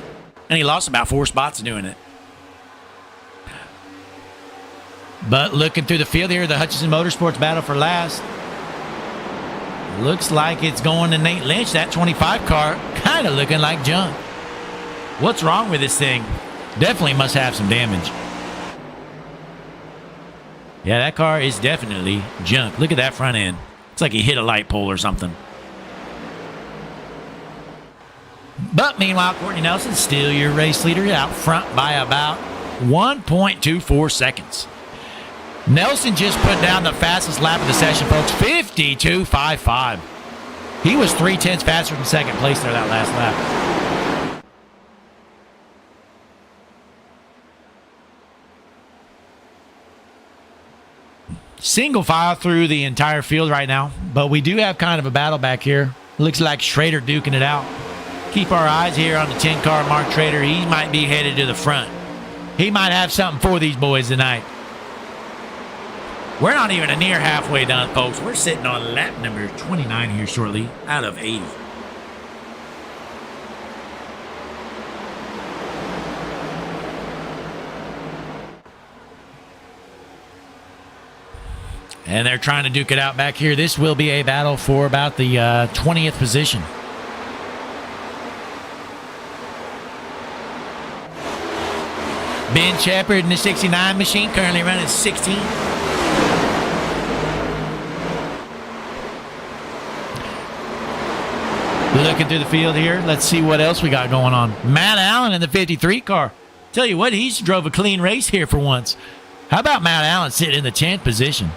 And he lost about 4 spots doing it. But looking through the field here, the Hutchinson Motorsports battle for last. Looks like it's going to Nate Lynch, that 25 car, kind of looking like junk. What's wrong with this thing? Definitely must have some damage. Yeah, that car is definitely junk. Look at that front end. It's like he hit a light pole or something. But meanwhile, Courtney Nelson, still your race leader, out front by about 1.24 seconds. Nelson just put down the fastest lap of the session, folks, 52.55. He was 0.3 faster than second place there that last lap. Single file through the entire field right now, but we do have kind of a battle back here. Looks like Schrader duking it out. Keep our eyes here on the 10 car, Mark Schrader. He might be headed to the front. He might have something for these boys tonight. We're not even a near halfway done, folks. We're sitting on lap number 29 here shortly, out of 80. And they're trying to duke it out back here. This will be a battle for about the 20th position. Ben Shepard in the 69 machine, currently running 16. Looking through the field here. Let's see what else we got going on. Matt Allen in the 53 car. Tell you what, he's drove a clean race here for once. How about Matt Allen sitting in the 10th position?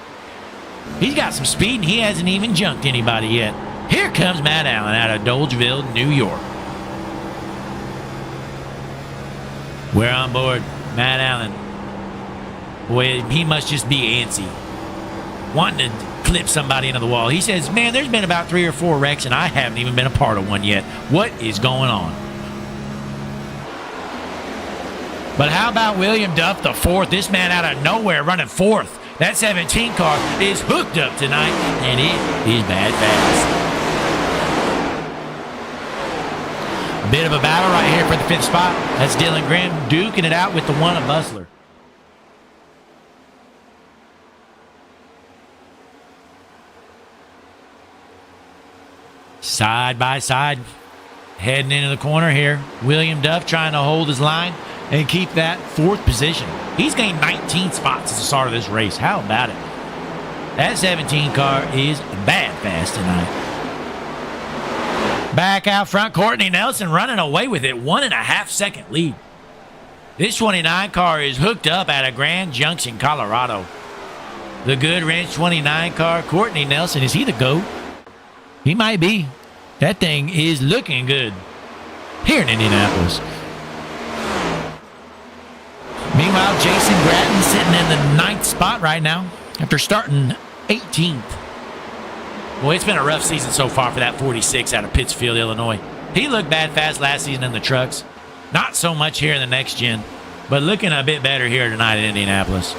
He's got some speed, and he hasn't even junked anybody yet. Here comes Matt Allen out of Dolgeville, New York. We're on board. Matt Allen. Boy, he must just be antsy. Wanting to clip somebody into the wall. He says, man, there's been about 3 or 4 wrecks, and I haven't even been a part of one yet. What is going on? But how about William Duff, the 4th? This man out of nowhere running 4th. That 17 car is hooked up tonight, and it is bad fast. A bit of a battle right here for the 5th spot. That's Dylan Grimm duking it out with the 1 of Bustler. Side by side, heading into the corner here. William Duff trying to hold his line and keep that 4th position. He's gained 19 spots at the start of this race. How about it? That 17 car is bad fast tonight. Back out front, Courtney Nelson running away with it. 1.5 second lead. This 29 car is hooked up out of Grand Junction, Colorado. The Good Wrench 29 car, Courtney Nelson. Is he the GOAT? He might be. That thing is looking good here in Indianapolis. Meanwhile, Jason Gratton sitting in the 9th spot right now after starting 18th. Boy, it's been a rough season so far for that 46 out of Pittsfield, Illinois. He looked bad fast last season in the trucks. Not so much here in the next gen, but looking a bit better here tonight in Indianapolis.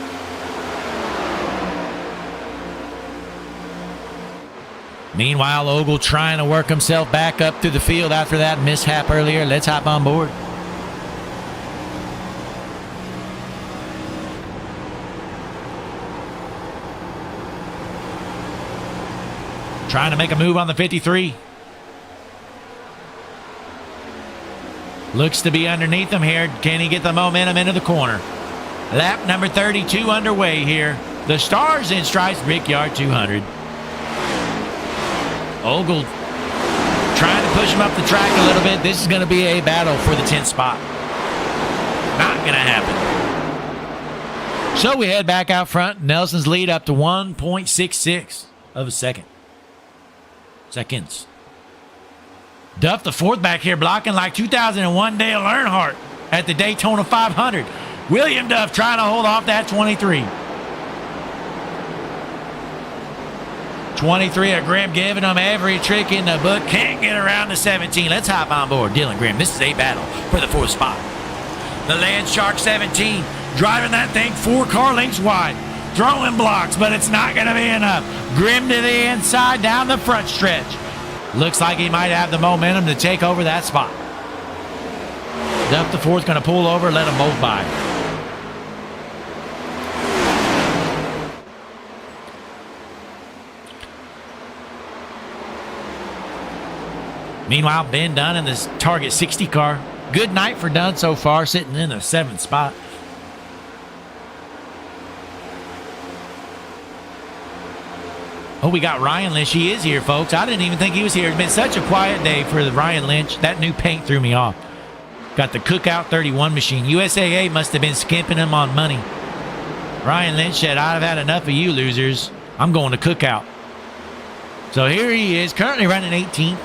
Meanwhile, Ogle trying to work himself back up through the field after that mishap earlier. Let's hop on board. Trying to make a move on the 53. Looks to be underneath him here. Can he get the momentum into the corner? Lap number 32 underway here. The Stars in Stripes Brickyard 200. Ogle trying to push him up the track a little bit. This is going to be a battle for the 10th spot. Not going to happen. So we head back out front. Nelson's lead up to 1.66 of a second. Seconds. Duff, the 4th back here, blocking like 2001 Dale Earnhardt at the Daytona 500. William Duff trying to hold off that 23. 23 of Grimm giving them every trick in the book. Can't get around the 17. Let's hop on board. Dylan Grimm, this is a battle for the 4th spot. The Land Shark 17 driving that thing 4 car lengths wide. throwing blocks, but it's not going to be enough. Grim to the inside, down the front stretch. Looks like he might have the momentum to take over that spot. Duff the fourth going to pull over, let them both by. Meanwhile, Ben Dunn in this Target 60 car. Good night for Dunn so far, sitting in the 7th spot. Oh, we got Ryan Lynch. He is here, folks. I didn't even think he was here. It's been such a quiet day for the Ryan Lynch. That new paint threw me off. Got the Cookout 31 machine. USAA must have been skimping him on money. Ryan Lynch said, I've had enough of you losers. I'm going to Cookout. So here he is, currently running 18th.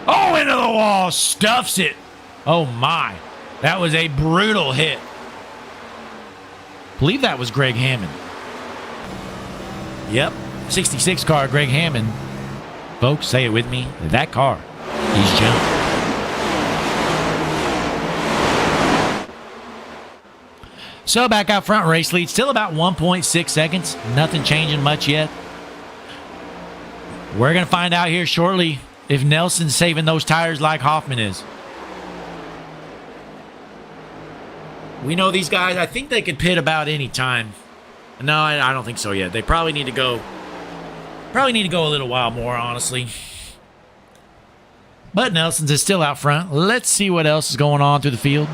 Oh, into the wall. Stuffs it. Oh, my. That was a brutal hit. I believe that was Greg Hammond. Yep. 66 car, Greg Hammond. Folks, say it with me. That car is junk. So back out front, race lead. Still about 1.6 seconds. Nothing changing much yet. We're going to find out here shortly if Nelson's saving those tires like Hoffman is. We know these guys, I think they could pit about any time. No, I don't think so yet. They probably need to go a little while more, honestly. But Nelson's is still out front. Let's see what else is going on through the field.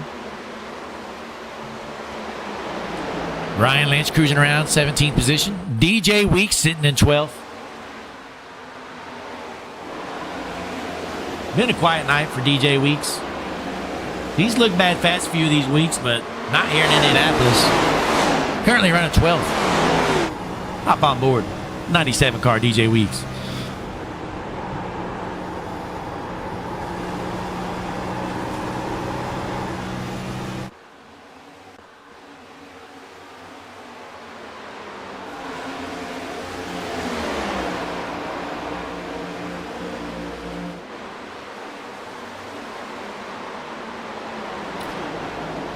Ryan Lynch cruising around 17th position. DJ Weeks sitting in 12th. Been a quiet night for DJ Weeks. He's looked bad fast a few of these weeks, but not here in Indianapolis. Currently running 12th. Hop on board. 97 car DJ Weeks.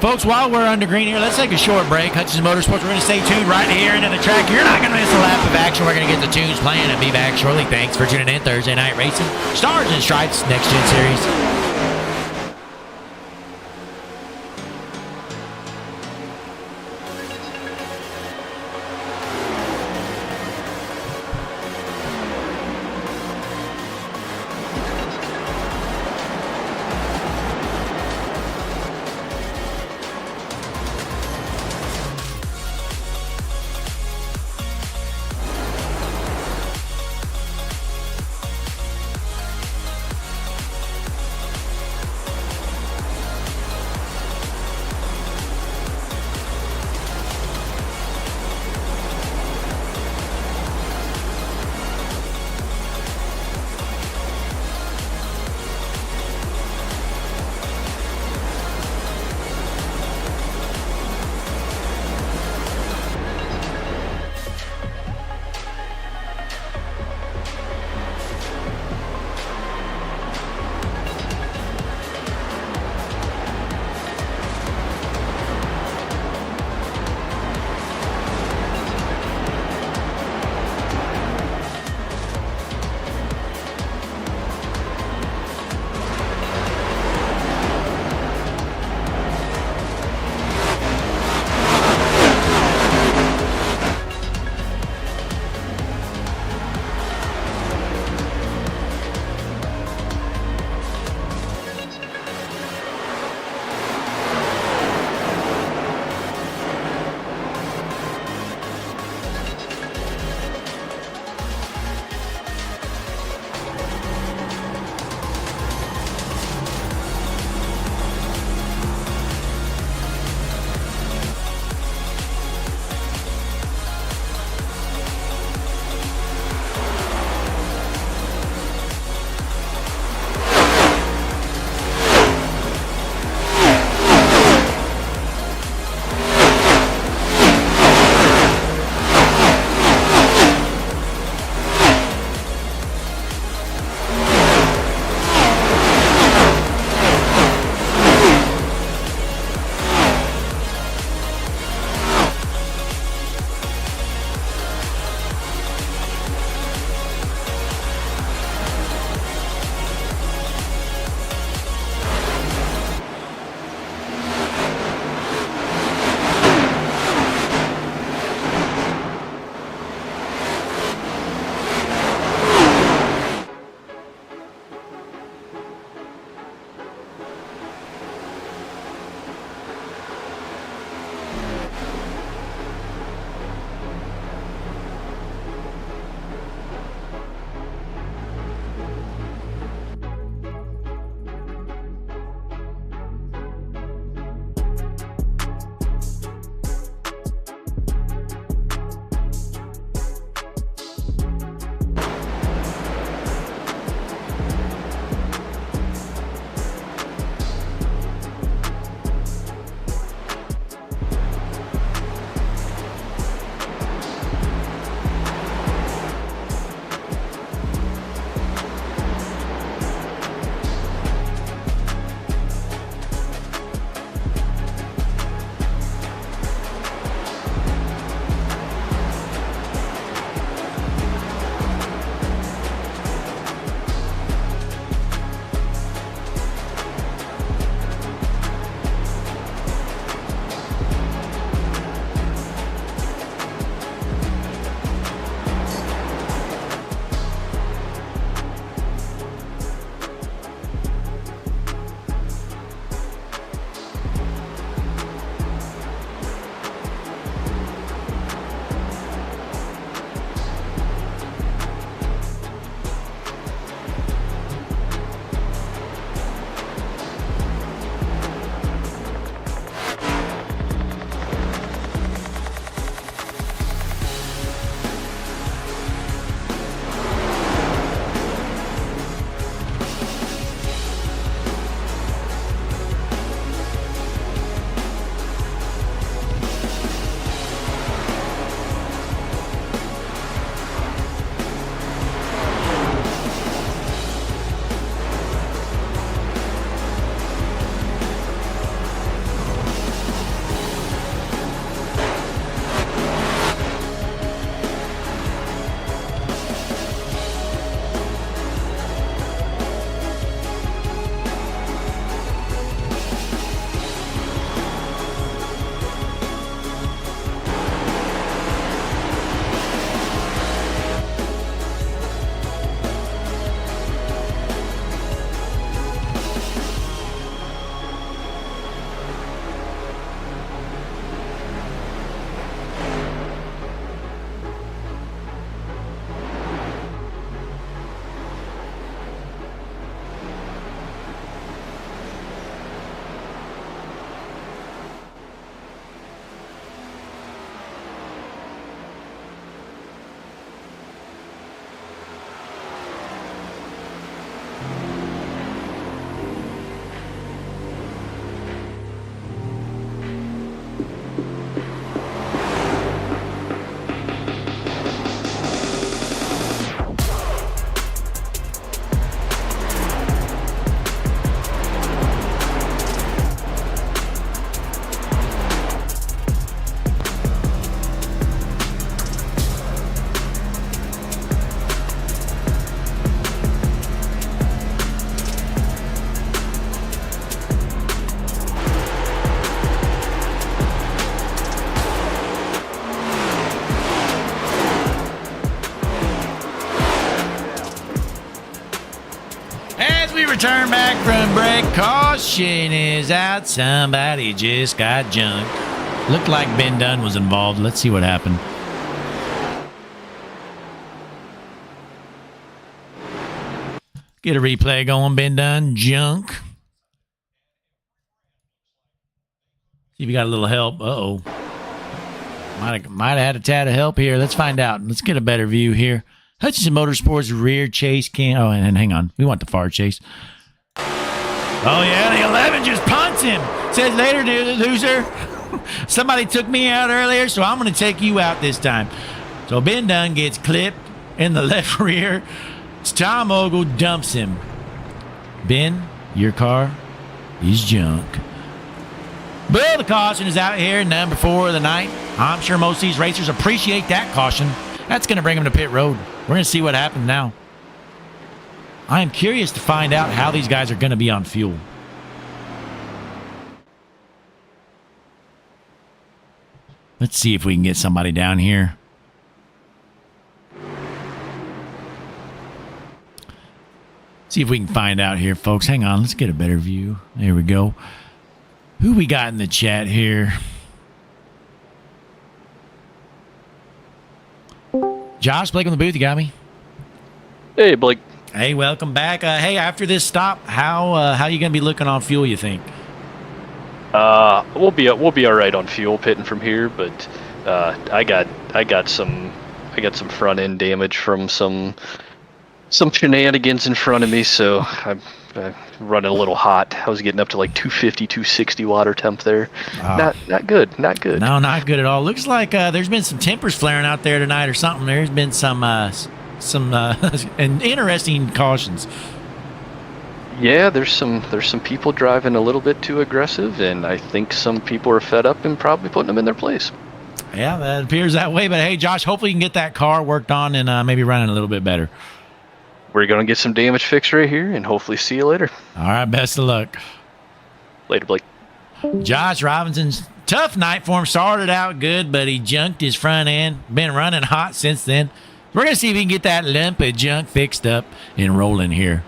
Folks, while we're under green here, let's take a short break. Hutchins Motorsports, we're going to stay tuned right here into the track. You're not going to miss a lap of action. We're going to get the tunes playing and be back shortly. Thanks for tuning in. Thursday Night Racing, Stars and Stripes, Next Gen Series. turn back from break. Caution is out. Somebody just got junked. Looked like Ben Dunn was involved. Let's see what happened. Get a replay going. Ben Dunn, junk. See if you got a little help. Uh-oh. Might have had a tad of help here. Let's find out. Let's get a better view here. Hutchinson Motorsports rear chase cam. Oh, and hang on. We want the far chase. Oh, yeah. The 11 just punts him. Says later, loser. Somebody took me out earlier, so I'm going to take you out this time. So Ben Dunn gets clipped in the left rear. Tom Ogle dumps him. Ben, your car is junk. But the caution is out here, number 4 of the night. I'm sure most of these racers appreciate that caution. That's going to bring them to pit road. We're going to see what happens now. I am curious to find out how these guys are going to be on fuel. Let's see if we can get somebody down here. See if we can find out here, folks. Hang on. Let's get a better view. There we go. Who we got in the chat here? Josh, Blake on the booth. You got me? Hey, Blake. Hey, welcome back. Hey, after this stop, how you going to be looking on fuel, you think? We'll be all right on fuel pitting from here, but I got some front end damage from some shenanigans in front of me, so I'm running a little hot. I was getting up to like 250, 260 water temp there. Not good. No, not good at all. Looks like there's been some tempers flaring out there tonight or something. There's been some and interesting cautions. Yeah, there's some people driving a little bit too aggressive, and I think some people are fed up and probably putting them in their place. Yeah, that appears that way. But hey, Josh, hopefully you can get that car worked on and maybe running a little bit better. We're going to get some damage fixed right here, and hopefully see you later. All right, best of luck. Later, Blake. Josh Robinson's tough night for him. Started out good, but he junked his front end. Been running hot since then. We're going to see if we can get that lump of junk fixed up and rolling here.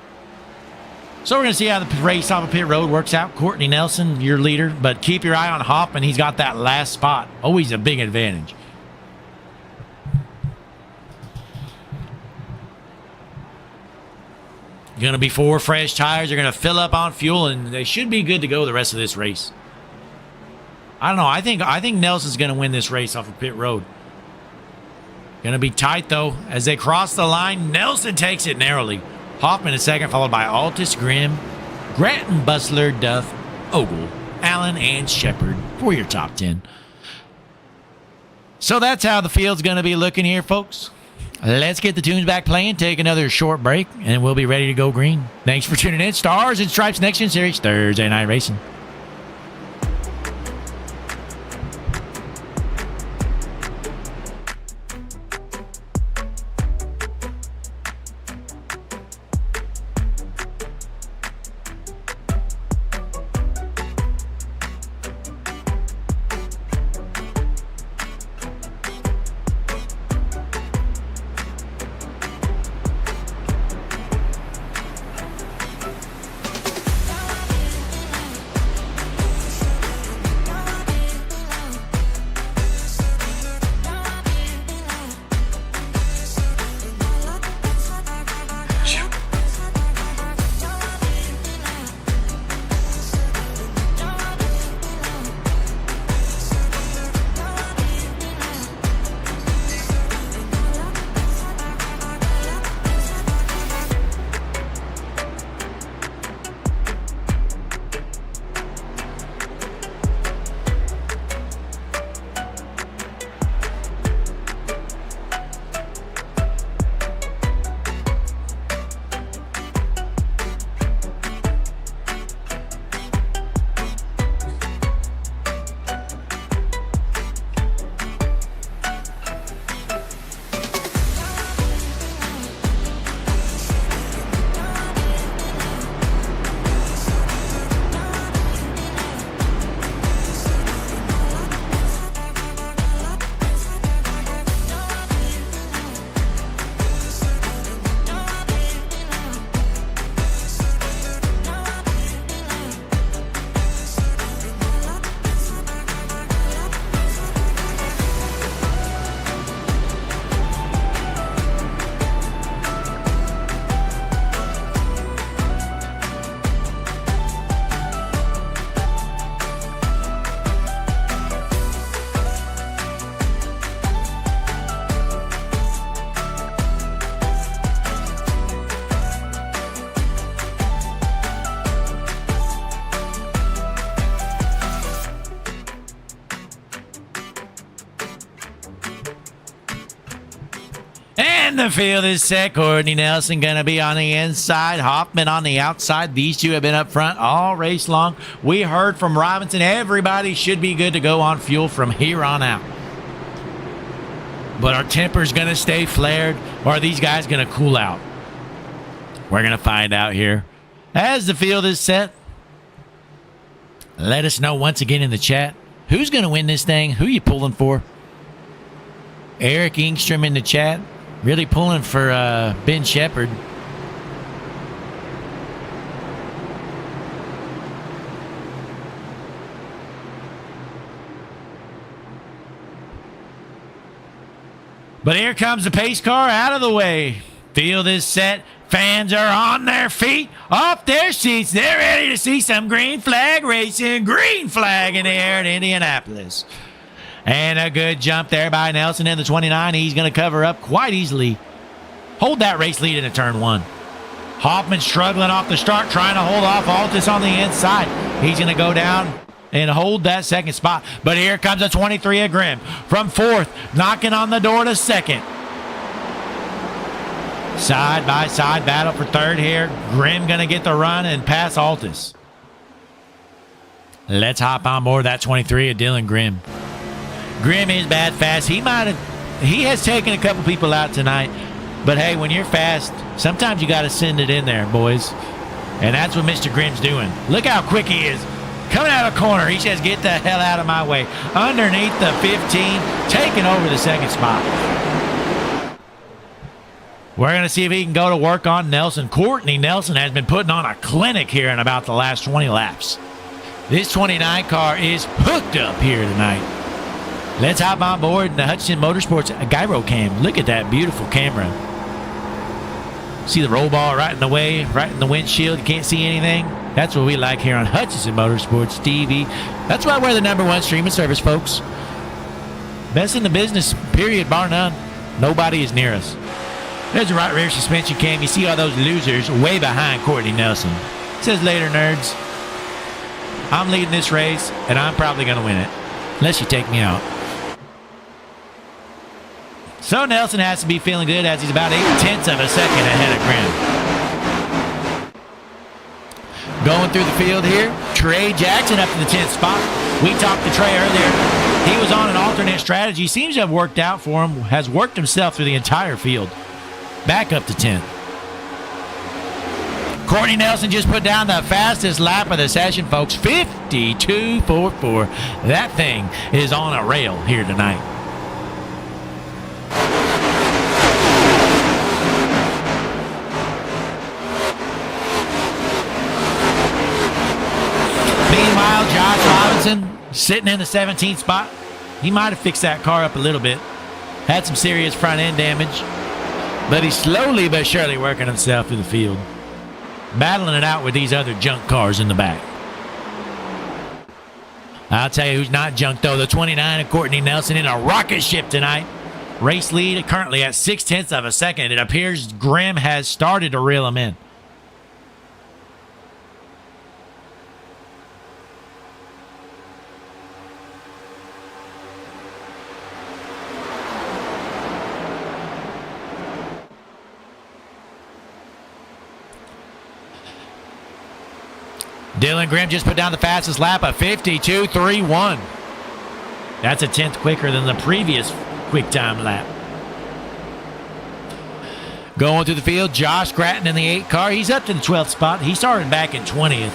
So we're going to see how the race off of pit road works out. Courtney Nelson, your leader, but keep your eye on Hoffman. He's got that last spot. Always a big advantage. Going to be 4 fresh tires. They're going to fill up on fuel, and they should be good to go the rest of this race. I don't know. I think Nelson's going to win this race off of pit road. Going to be tight, though. As they cross the line, Nelson takes it narrowly. Hoffman is second, followed by Altus, Grimm, Grattan, Bustler, Duff, Ogle, Allen, and Shepard for your top 10. So that's how the field's going to be looking here, folks. Let's get the tunes back playing, take another short break, and we'll be ready to go green. Thanks for tuning in. Stars and Stripes Next Gen Series Thursday Night Racing. And the field is set. Courtney Nelson going to be on the inside. Hoffman on the outside. These two have been up front all race long. We heard from Robinson. Everybody should be good to go on fuel from here on out. But our temper's going to stay flared, or are these guys going to cool out? We're going to find out here as the field is set. Let us know once again in the chat. Who's going to win this thing? Who you pulling for? Eric Ingstrom in the chat. Really pulling for Ben Shepherd. But here comes the pace car out of the way. Field is set. Fans are on their feet, off their seats. They're ready to see some green flag racing. Green flag in the air at Indianapolis. And a good jump there by Nelson in the 29. He's going to cover up quite easily. Hold that race lead into turn one. Hoffman struggling off the start, trying to hold off Altus on the inside. He's going to go down and hold that second spot. But here comes a 23 of Grimm from fourth, knocking on the door to second. Side by side battle for third here. Grimm going to get the run and pass Altus. Let's hop on board that 23 of Dylan Grimm. Grimm is bad fast. He has taken a couple people out tonight. But hey, when you're fast, sometimes you got to send it in there, boys. And that's what Mr. Grimm's doing. Look how quick he is. Coming out of the corner, he says, get the hell out of my way. Underneath the 15, taking over the second spot. We're going to see if he can go to work on Nelson. Courtney Nelson has been putting on a clinic here in about the last 20 laps. This 29 car is hooked up here tonight. Let's hop on board the Hutchinson Motorsports gyro cam. Look at that beautiful camera. See the roll bar right in the way, right in the windshield. You can't see anything. That's what we like here on Hutchinson Motorsports TV. That's why we're the #1 streaming service, folks. Best in the business, period, bar none. Nobody is near us. There's the right rear suspension cam. You see all those losers way behind Courtney Nelson. It says later, nerds. I'm leading this race, and I'm probably going to win it. Unless you take me out. So Nelson has to be feeling good as he's about 0.8 of a second ahead of Grimm. Going through the field here, Trey Jackson up to the 10th spot. We talked to Trey earlier. He was on an alternate strategy. Seems to have worked out for him. Has worked himself through the entire field. Back up to 10th. Courtney Nelson just put down the fastest lap of the session, folks. 52.44. That thing is on a rail here tonight. Meanwhile, Josh Robinson sitting in the 17th spot. He might have fixed that car up a little bit. Had some serious front end damage. But he's slowly but surely working himself through the field. Battling it out with these other junk cars in the back. I'll tell you who's not junk, though. The 29 of Courtney Nelson in a rocket ship tonight. Race lead currently at 0.6 of a second. It appears Grimm has started to reel him in. Dylan Grimm just put down the fastest lap of 52.31. That's a 10th quicker than the previous quick time lap. Going through the field, Josh Gratton in the 8 car. He's up to the 12th spot. He started back in 20th.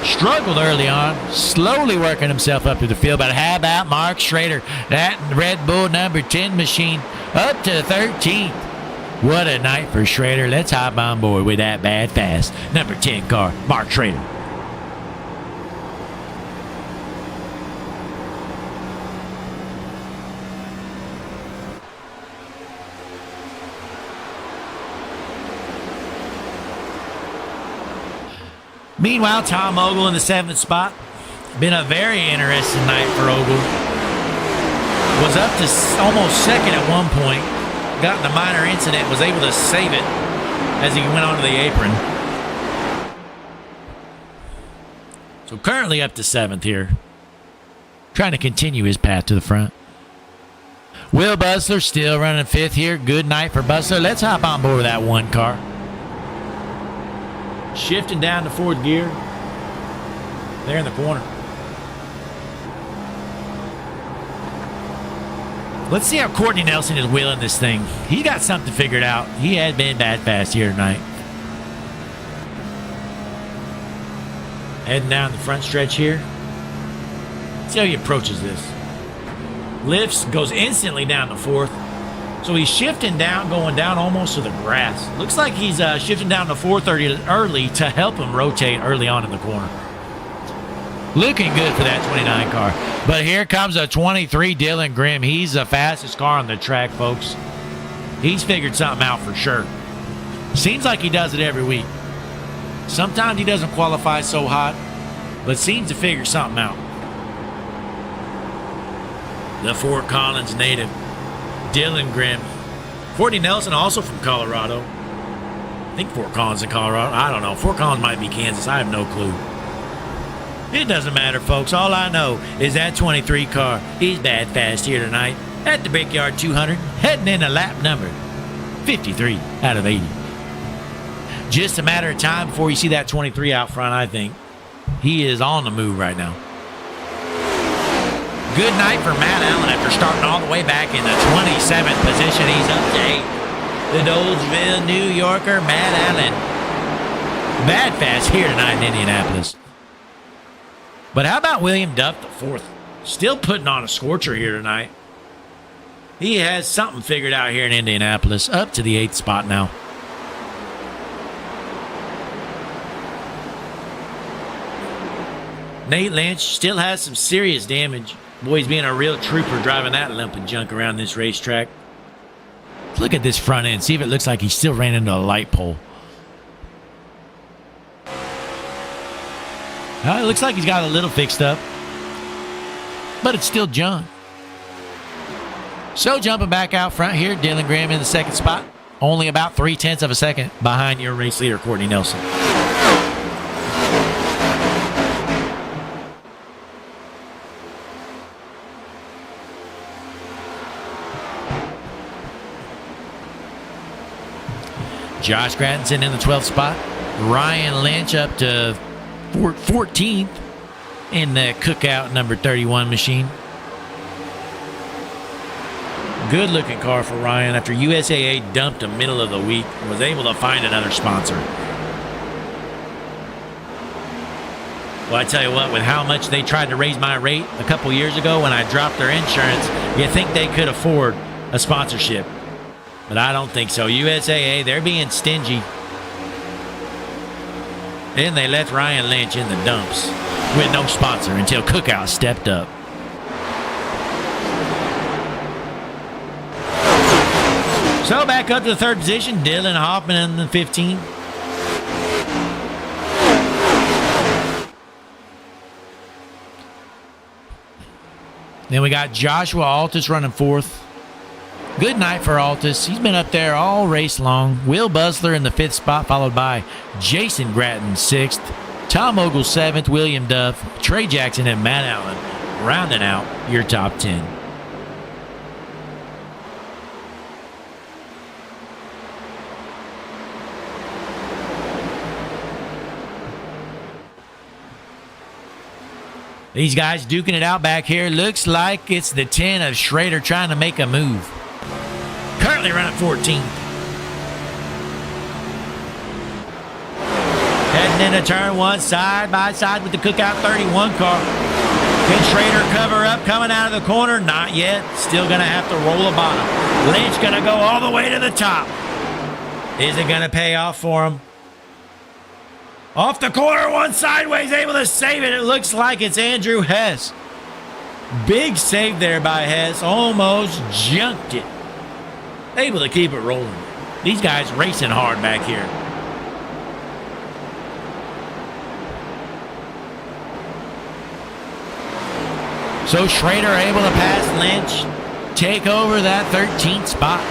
Struggled early on, slowly working himself up to the field. But how about Mark Schrader? That Red Bull number 10 machine up to 13th. What a night for Schrader. Let's hop on board with that bad fast number 10 car, Mark Schrader. Meanwhile, Tom Ogle in the 7th spot. Been a very interesting night for Ogle. Was up to almost second at one point. Got in a minor incident. Was able to save it as he went onto the apron. So currently up to 7th here. Trying to continue his path to the front. Will Bustler still running fifth here. Good night for Bustler. Let's hop on board with that one car. Shifting down to fourth gear. There in the corner. Let's see how Courtney Nelson is wheeling this thing. He got something figured out. He had been bad fast here tonight. Heading down the front stretch here. See how he approaches this. Lifts, goes instantly down to fourth. So he's shifting down, going down almost to the grass. Looks like he's shifting down to 430 early to help him rotate early on in the corner. Looking good for that 29 car. But here comes a 23 Dylan Grimm. He's the fastest car on the track, folks. He's figured something out for sure. Seems like he does it every week. Sometimes he doesn't qualify so hot, but seems to figure something out. The Fort Collins native, Dylan Grimm. Courtney Nelson, also from Colorado. I think Fort Collins in Colorado. I don't know. Fort Collins might be Kansas. I have no clue. It doesn't matter, folks. All I know is that 23 car, he's bad fast here tonight at the Brickyard 200, heading into lap number 53 out of 80. Just a matter of time before you see that 23 out front, I think. He is on the move right now. Good night for Matt Allen after starting all the way back in the 27th position. He's up to 8. The Dolesville New Yorker, Matt Allen. Bad fast here tonight in Indianapolis. But how about William Duff, the fourth? Still putting on a scorcher here tonight. He has something figured out here in Indianapolis. Up to the 8th spot now. Nate Lynch still has some serious damage. Boy, he's being a real trooper driving that lumping junk around this racetrack. Look at this front end. See if it looks like he still ran into a light pole. It looks like he's got a little fixed up. But it's still junk. So jumping back out front here, Dylan Graham in the second spot. Only about 0.3 of a second behind your race leader, Courtney Nelson. Josh Grattanson in the 12th spot. Ryan Lynch up to 14th in the Cookout number 31 machine. Good looking car for Ryan after USAA dumped him middle of the week and was able to find another sponsor. Well, I tell you what, with how much they tried to raise my rate a couple years ago when I dropped their insurance, you think they could afford a sponsorship. But I don't think so. USAA, they're being stingy. Then they left Ryan Lynch in the dumps with no sponsor until Cookout stepped up. So back up to the third position, Dylan Hoffman in the 15. Then we got Joshua Altus running fourth. Good night for Altus. He's been up there all race long. Will Busler in the 5th spot, followed by Jason Grattan, 6th. Tom Ogle, 7th. William Duff, Trey Jackson, and Matt Allen rounding out your top 10. These guys duking it out back here. Looks like it's the 10 of Schrader trying to make a move. Currently running 14th. Heading into turn 1, side by side with the Cookout 31 car. Can Schrader cover up coming out of the corner? Not yet. Still going to have to roll a bottom. Lynch going to go all the way to the top. Is it going to pay off for him? Off the corner, one sideways, able to save it. It looks like it's Andrew Hess. Big save there by Hess. Almost junked it. Able to keep it rolling. These guys racing hard back here. So Schrader able to pass Lynch, take over that 13th spot.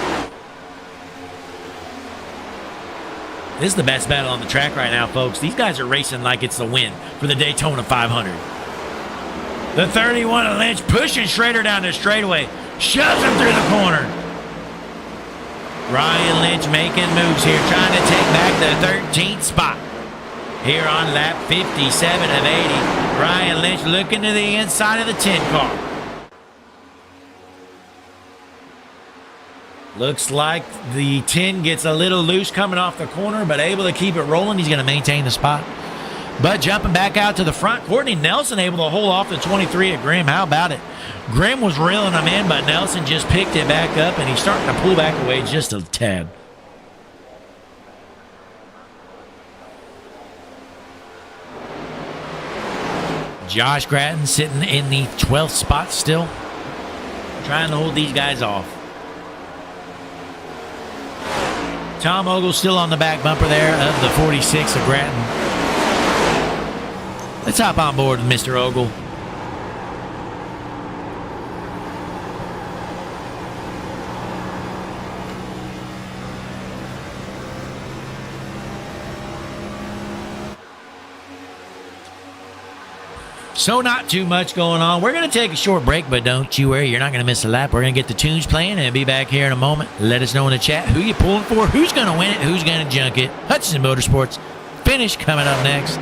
This is the best battle on the track right now, folks. These guys are racing like it's the win for the Daytona 500. The 31 of Lynch pushing Schrader down the straightaway. Shoves him through the corner. Ryan Lynch making moves here, trying to take back the 13th spot. Here on lap 57 of 80, Ryan Lynch looking to the inside of the 10 car. Looks like the 10 gets a little loose coming off the corner, but able to keep it rolling. He's going to maintain the spot. But jumping back out to the front, Courtney Nelson able to hold off the 23 at Grimm. How about it? Grimm was reeling him in, but Nelson just picked it back up, and he's starting to pull back away just a tad. Josh Gratton sitting in the 12th spot still, trying to hold these guys off. Tom Ogle still on the back bumper there of the 46 of Gratton. Let's hop on board with Mr. Ogle. So not too much going on. We're going to take a short break, but don't you worry, you're not going to miss a lap. We're going to get the tunes playing and be back here in a moment. Let us know in the chat who you're pulling for, who's going to win it, who's going to junk it. Hutchinson Motorsports finish coming up next.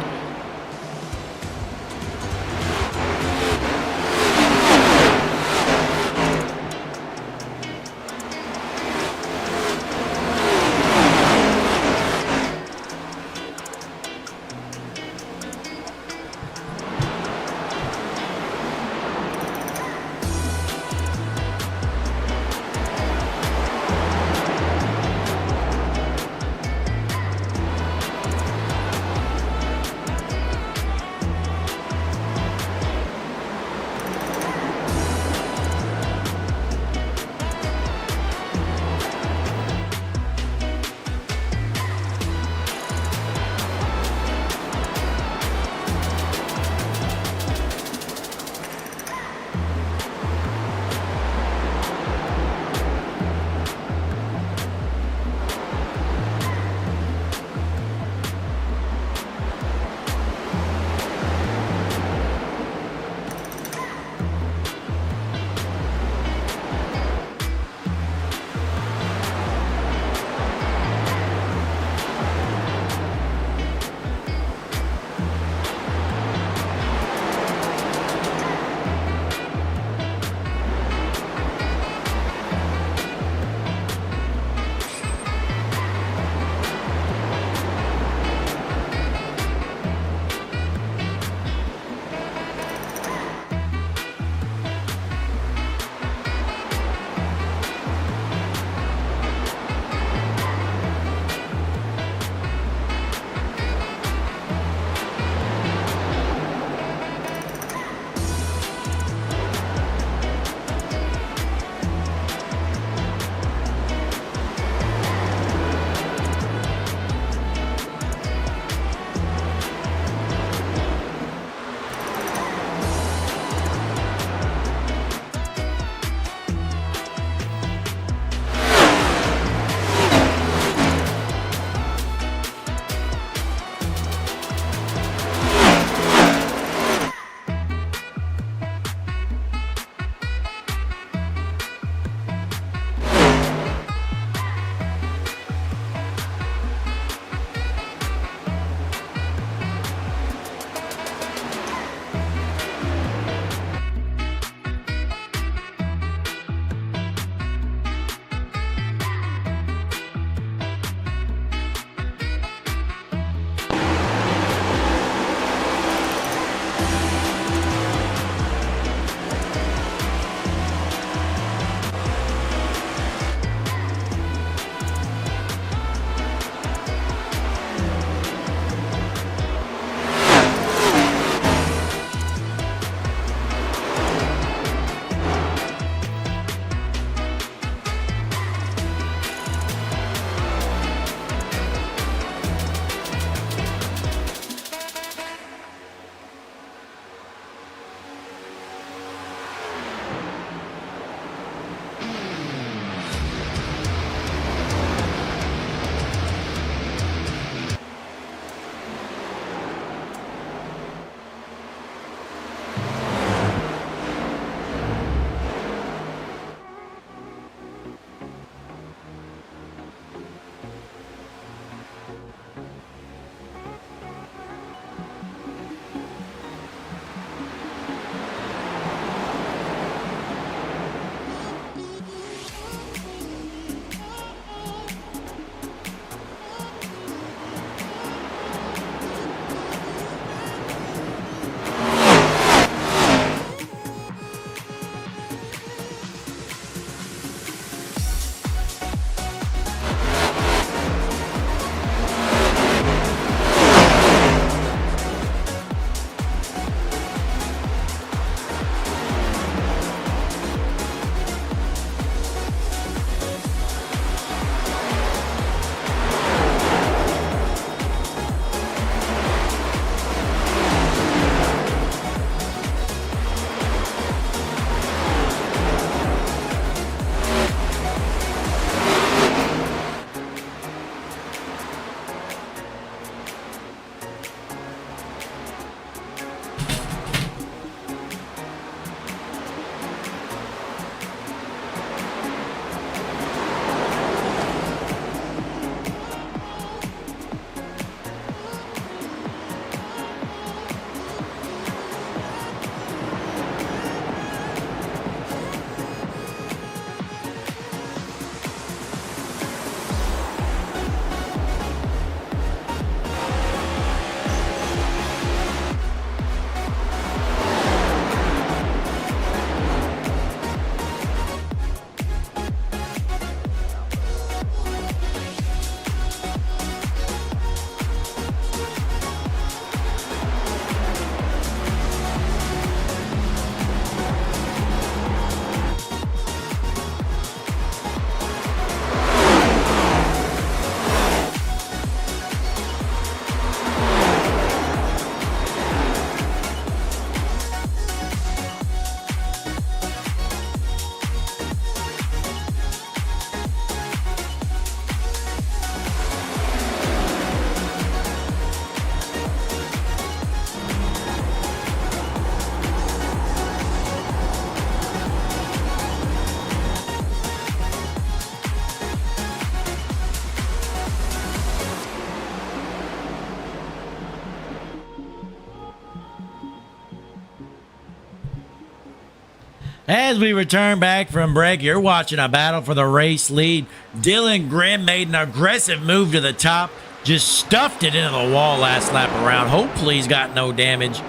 As we return back from break, you're watching a battle for the race lead. Dylan Grimm made an aggressive move to the top, just stuffed it into the wall last lap around. Hopefully he's got no damage.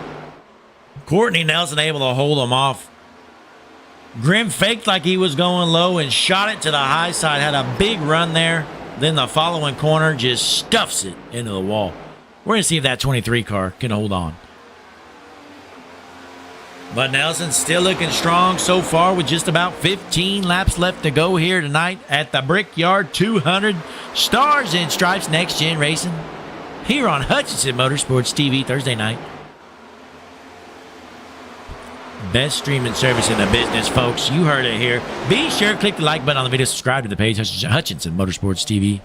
Courtney Nelson able to hold him off. Grimm faked like he was going low and shot it to the high side, had a big run there. Then the following corner just stuffs it into the wall. We're going to see if that 23 car can hold on. But Nelson's still looking strong so far with just about 15 laps left to go here tonight at the Brickyard 200 Stars and Stripes Next Gen Racing here on Hutchinson Motorsports TV Thursday night. Best streaming service in the business, folks. You heard it here. Be sure to click the like button on the video. Subscribe to the page, Hutchinson Motorsports TV.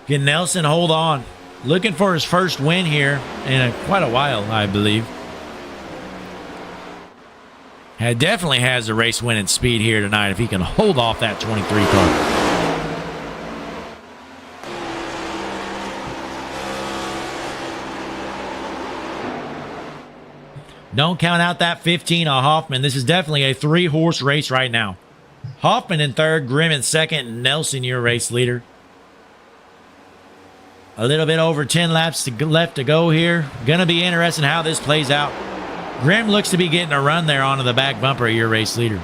Can Nelson hold on? Looking for his first win here in quite a while, I believe. Definitely has the race winning speed here tonight if he can hold off that 23 car. Don't count out that 15 of Hoffman. This is definitely a 3-horse race right now. Hoffman in third, Grimm in second, and Nelson your race leader. A little bit over 10 laps left to go here. Gonna be interesting how this plays out. Grimm looks to be getting a run there onto the back bumper of your race leader.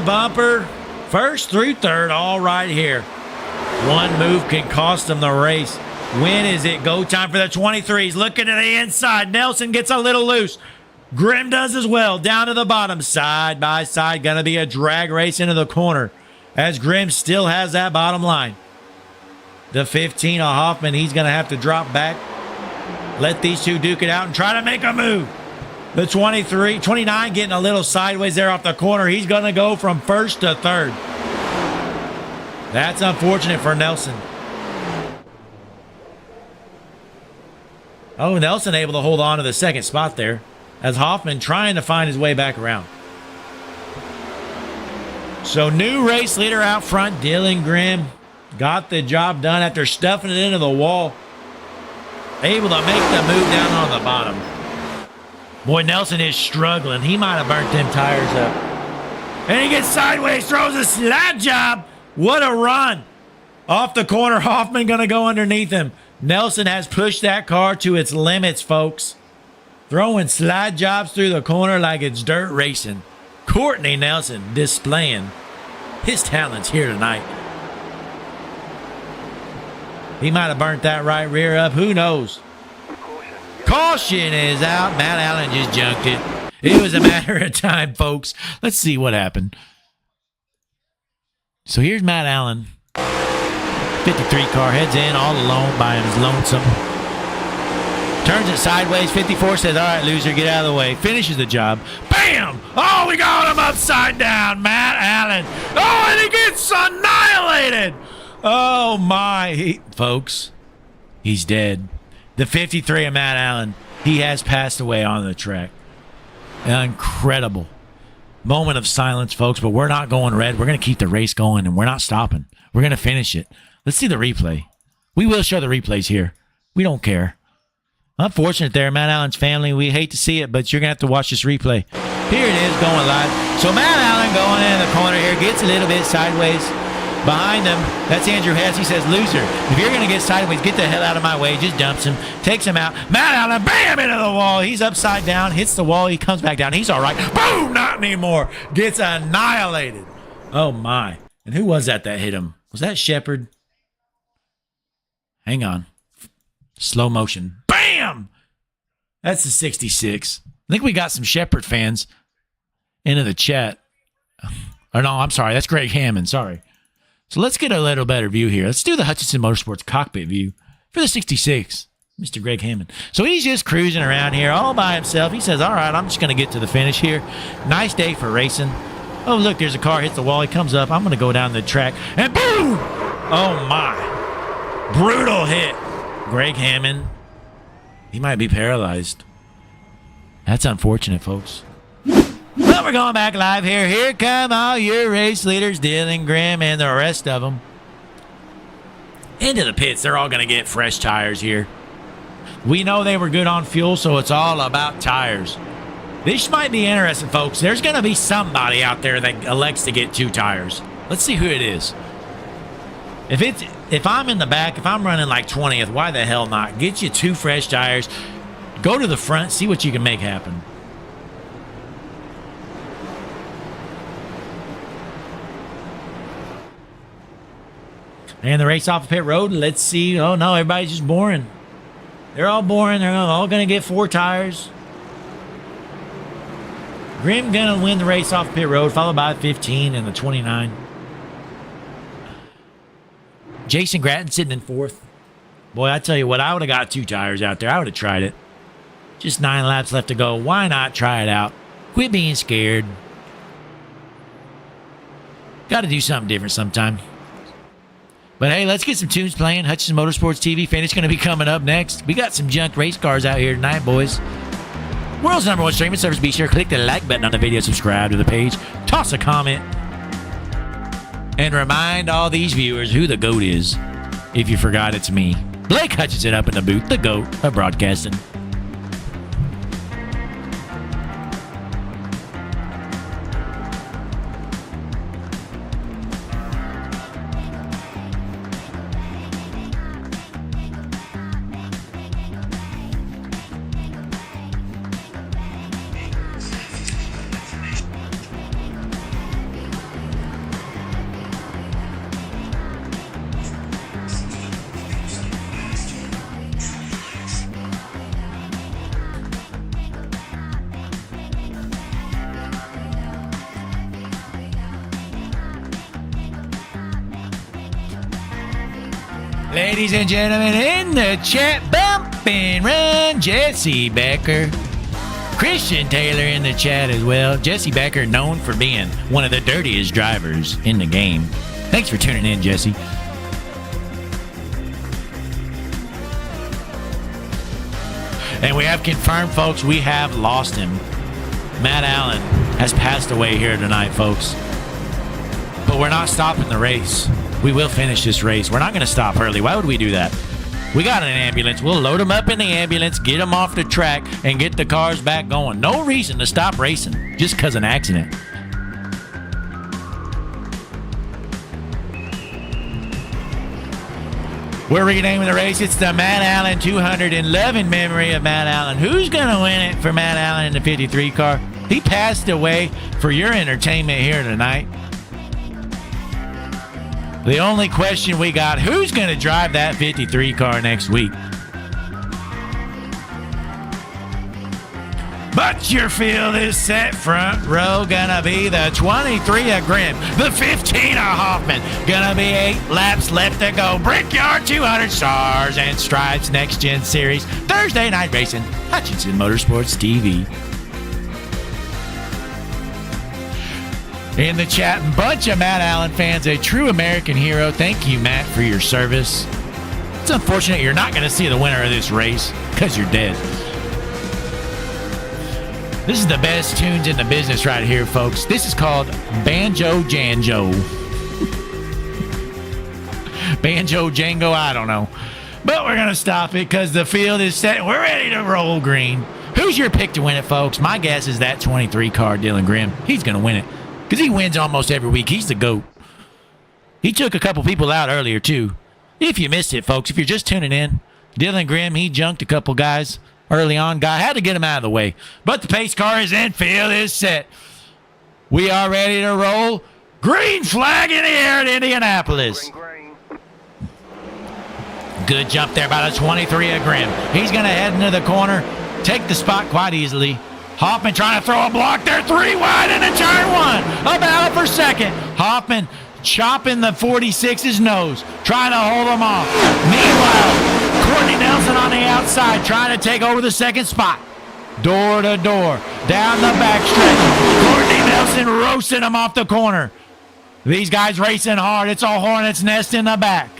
Bumper, first through third, all right here. One move can cost him the race. When is it go time for the 23s? Looking to the inside. Nelson gets a little loose. Grimm does as well. Down to the bottom, side by side. Gonna be a drag race into the corner as Grimm still has that bottom line. The 15 of Hoffman, he's gonna have to drop back. Let these two duke it out and try to make a move. The 29 getting a little sideways there off the corner. He's going to go from first to third. That's unfortunate for Nelson. Oh, Nelson able to hold on to the second spot there as Hoffman trying to find his way back around. So new race leader out front, Dylan Grimm, got the job done after stuffing it into the wall. Able to make the move down on the bottom. Boy, Nelson is struggling. He might have burnt them tires up. And he gets sideways, throws a slide job. What a run. Off the corner, Hoffman going to go underneath him. Nelson has pushed that car to its limits, folks. Throwing slide jobs through the corner like it's dirt racing. Courtney Nelson displaying his talents here tonight. He might have burnt that right rear up. Who knows? Caution is out. Matt Allen just junked it. It was a matter of time, folks. Let's see what happened. So here's Matt Allen. 53 car heads in all alone by his lonesome. Turns it sideways. 54 says, all right, loser, get out of the way. Finishes the job. Bam! Oh, we got him upside down. Matt Allen. Oh, and he gets annihilated. Oh, my. Folks, he's dead. The 53 of Matt Allen, he has passed away on the track. An incredible moment of silence, folks, but we're not going red. We're going to keep the race going, and we're not stopping. We're going to finish it. Let's see the replay. We will show the replays here. We don't care. Unfortunate there, Matt Allen's family. We hate to see it, but you're going to have to watch this replay. Here it is going live. So Matt Allen going in the corner here, gets a little bit sideways. Behind him, that's Andrew Hess. He says, loser, if you're going to get sideways, get the hell out of my way. Just dumps him, takes him out. Matt Allen, bam, into the wall. He's upside down, hits the wall. He comes back down. He's all right. Boom, not anymore. Gets annihilated. Oh, my. And who was that hit him? Was that Shepard? Hang on. Slow motion. Bam! That's the 66. I think we got some Shepard fans into the chat. Oh, no, I'm sorry. That's Greg Hammond. Sorry. So let's get a little better view here. Let's do the Hutchinson Motorsports cockpit view for the 66, Mr. Greg Hammond. So he's just cruising around here all by himself. He says, all right, I'm just going to get to the finish here. Nice day for racing. Oh, look, there's a car, hits the wall. He comes up. I'm going to go down the track. And boom! Oh, my. Brutal hit. Greg Hammond. He might be paralyzed. That's unfortunate, folks. Well, we're going back live here. Here come all your race leaders, Dylan Grimm and the rest of them. Into the pits. They're all going to get fresh tires here. We know they were good on fuel, so it's all about tires. This might be interesting, folks. There's going to be somebody out there that elects to get 2 tires. Let's see who it is. If I'm in the back, if I'm running like 20th, why the hell not? Get you 2 fresh tires. Go to the front, see what you can make happen. And the race off the pit road. Let's see. Oh, no, everybody's just boring. They're all boring. They're all going to get 4 tires. Grimm going to win the race off the pit road, followed by 15 and the 29. Jason Grattan sitting in 4th. Boy, I tell you what, I would have got 2 tires out there. I would have tried it. Just 9 laps left to go. Why not try it out? Quit being scared. Got to do something different sometime. But hey, let's get some tunes playing. Hutchinson Motorsports TV finish going to be coming up next. We got some junk race cars out here tonight, boys. World's #1 streaming service. Be sure to click the like button on the video, subscribe to the page, toss a comment, and remind all these viewers who the GOAT is. If you forgot, it's me, Blake Hutchinson, up in the booth, the GOAT of broadcasting. Ladies and gentlemen, in the chat, bump and run, Jesse Becker. Christian Taylor in the chat as well. Jesse Becker, known for being one of the dirtiest drivers in the game. Thanks for tuning in, Jesse. And we have confirmed, folks, we have lost him. Matt Allen has passed away here tonight, folks. But we're not stopping the race. We will finish this race. We're not going to stop early. Why would we do that? We got an ambulance. We'll load them up in the ambulance, get them off the track, and get the cars back going. No reason to stop racing just because of an accident. We're renaming the race. It's the Matt Allen 200 in love and memory of Matt Allen. Who's going to win it for Matt Allen in the 53 car? He passed away for your entertainment here tonight. The only question we got, who's going to drive that 53 car next week? But your field is set. Front row gonna be the 23 of Grimm, the 15 of Hoffman. Gonna be 8 laps left to go. Brickyard 200 Stars and Stripes Next Gen Series. Thursday night racing. Hutchinson Motorsports TV. In the chat, bunch of Matt Allen fans, a true American hero. Thank you, Matt, for your service. It's unfortunate you're not going to see the winner of this race because you're dead. This is the best tunes in the business right here, folks. This is called Banjo Janjo. Banjo Django, I don't know. But we're going to stop it because the field is set. We're ready to roll green. Who's your pick to win it, folks? My guess is that 23 car, Dylan Grimm. He's going to win it. Because he wins almost every week. He's the GOAT. He took a couple people out earlier, too. If you missed it, folks, if you're just tuning in, Dylan Grimm, he junked a couple guys early on. Guy had to get him out of the way. But the pace car is in. Field is set. We are ready to roll. Green flag in the air at Indianapolis. Good jump there by the 23 of Grimm. He's going to head into the corner, take the spot quite easily. Hoffman trying to throw a block there, 3 wide into turn 1. A battle for second. Hoffman chopping the 46's nose, trying to hold him off. Meanwhile, Courtney Nelson on the outside trying to take over the second spot. door to door, down the backstretch. Courtney Nelson roasting them off the corner. These guys racing hard. It's a hornet's nest in the back.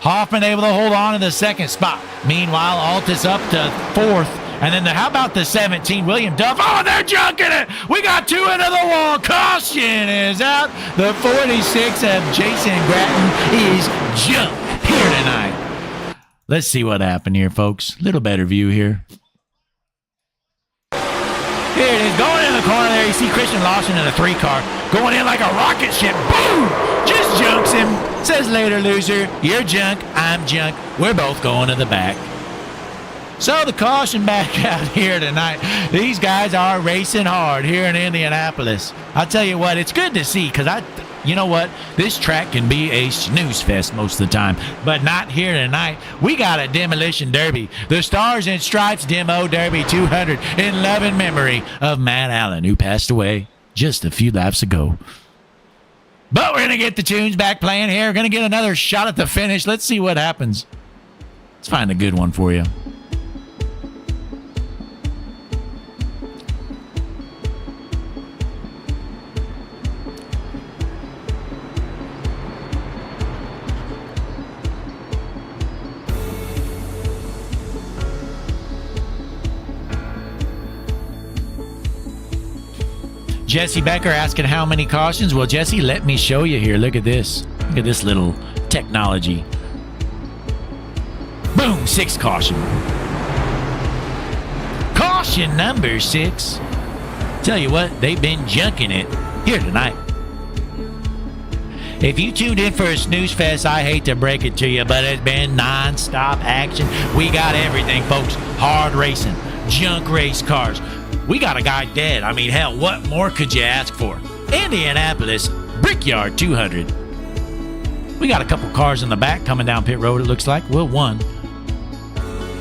Hoffman able to hold on to the second spot. Meanwhile, Altus up to fourth. And then how about the 17, William Duff? Oh, they're junking it. We got two into the wall. Caution is out. The 46 of Jason Gratton is jumped here tonight. Let's see what happened here, folks. Little better view here. Here it is, going in the corner there. You see Christian Lawson in a 3-car, going in like a rocket ship. Boom! Just junks him. Says later, loser, you're junk, I'm junk. We're both going to the back. So the caution back out here tonight. These guys are racing hard here in Indianapolis. I'll tell you what, it's good to see because you know what? This track can be a snooze fest most of the time, but not here tonight. We got a demolition derby. The Stars and Stripes Demo Derby 200 in loving memory of Matt Allen, who passed away just a few laps ago. But we're going to get the tunes back playing here. We're going to get another shot at the finish. Let's see what happens. Let's find a good one for you. Jesse Becker asking how many cautions. Well, Jesse, let me show you here. Look at this. Look at this little technology. Boom, 6 caution. Caution number 6. Tell you what, they've been junking it here tonight. If you tuned in for a snooze fest, I hate to break it to you, but it's been non-stop action. We got everything, folks. Hard racing, junk race cars. We got a guy dead. I mean, hell, what more could you ask for? Indianapolis, Brickyard 200. We got a couple cars in the back coming down pit road, it looks like. Well, one.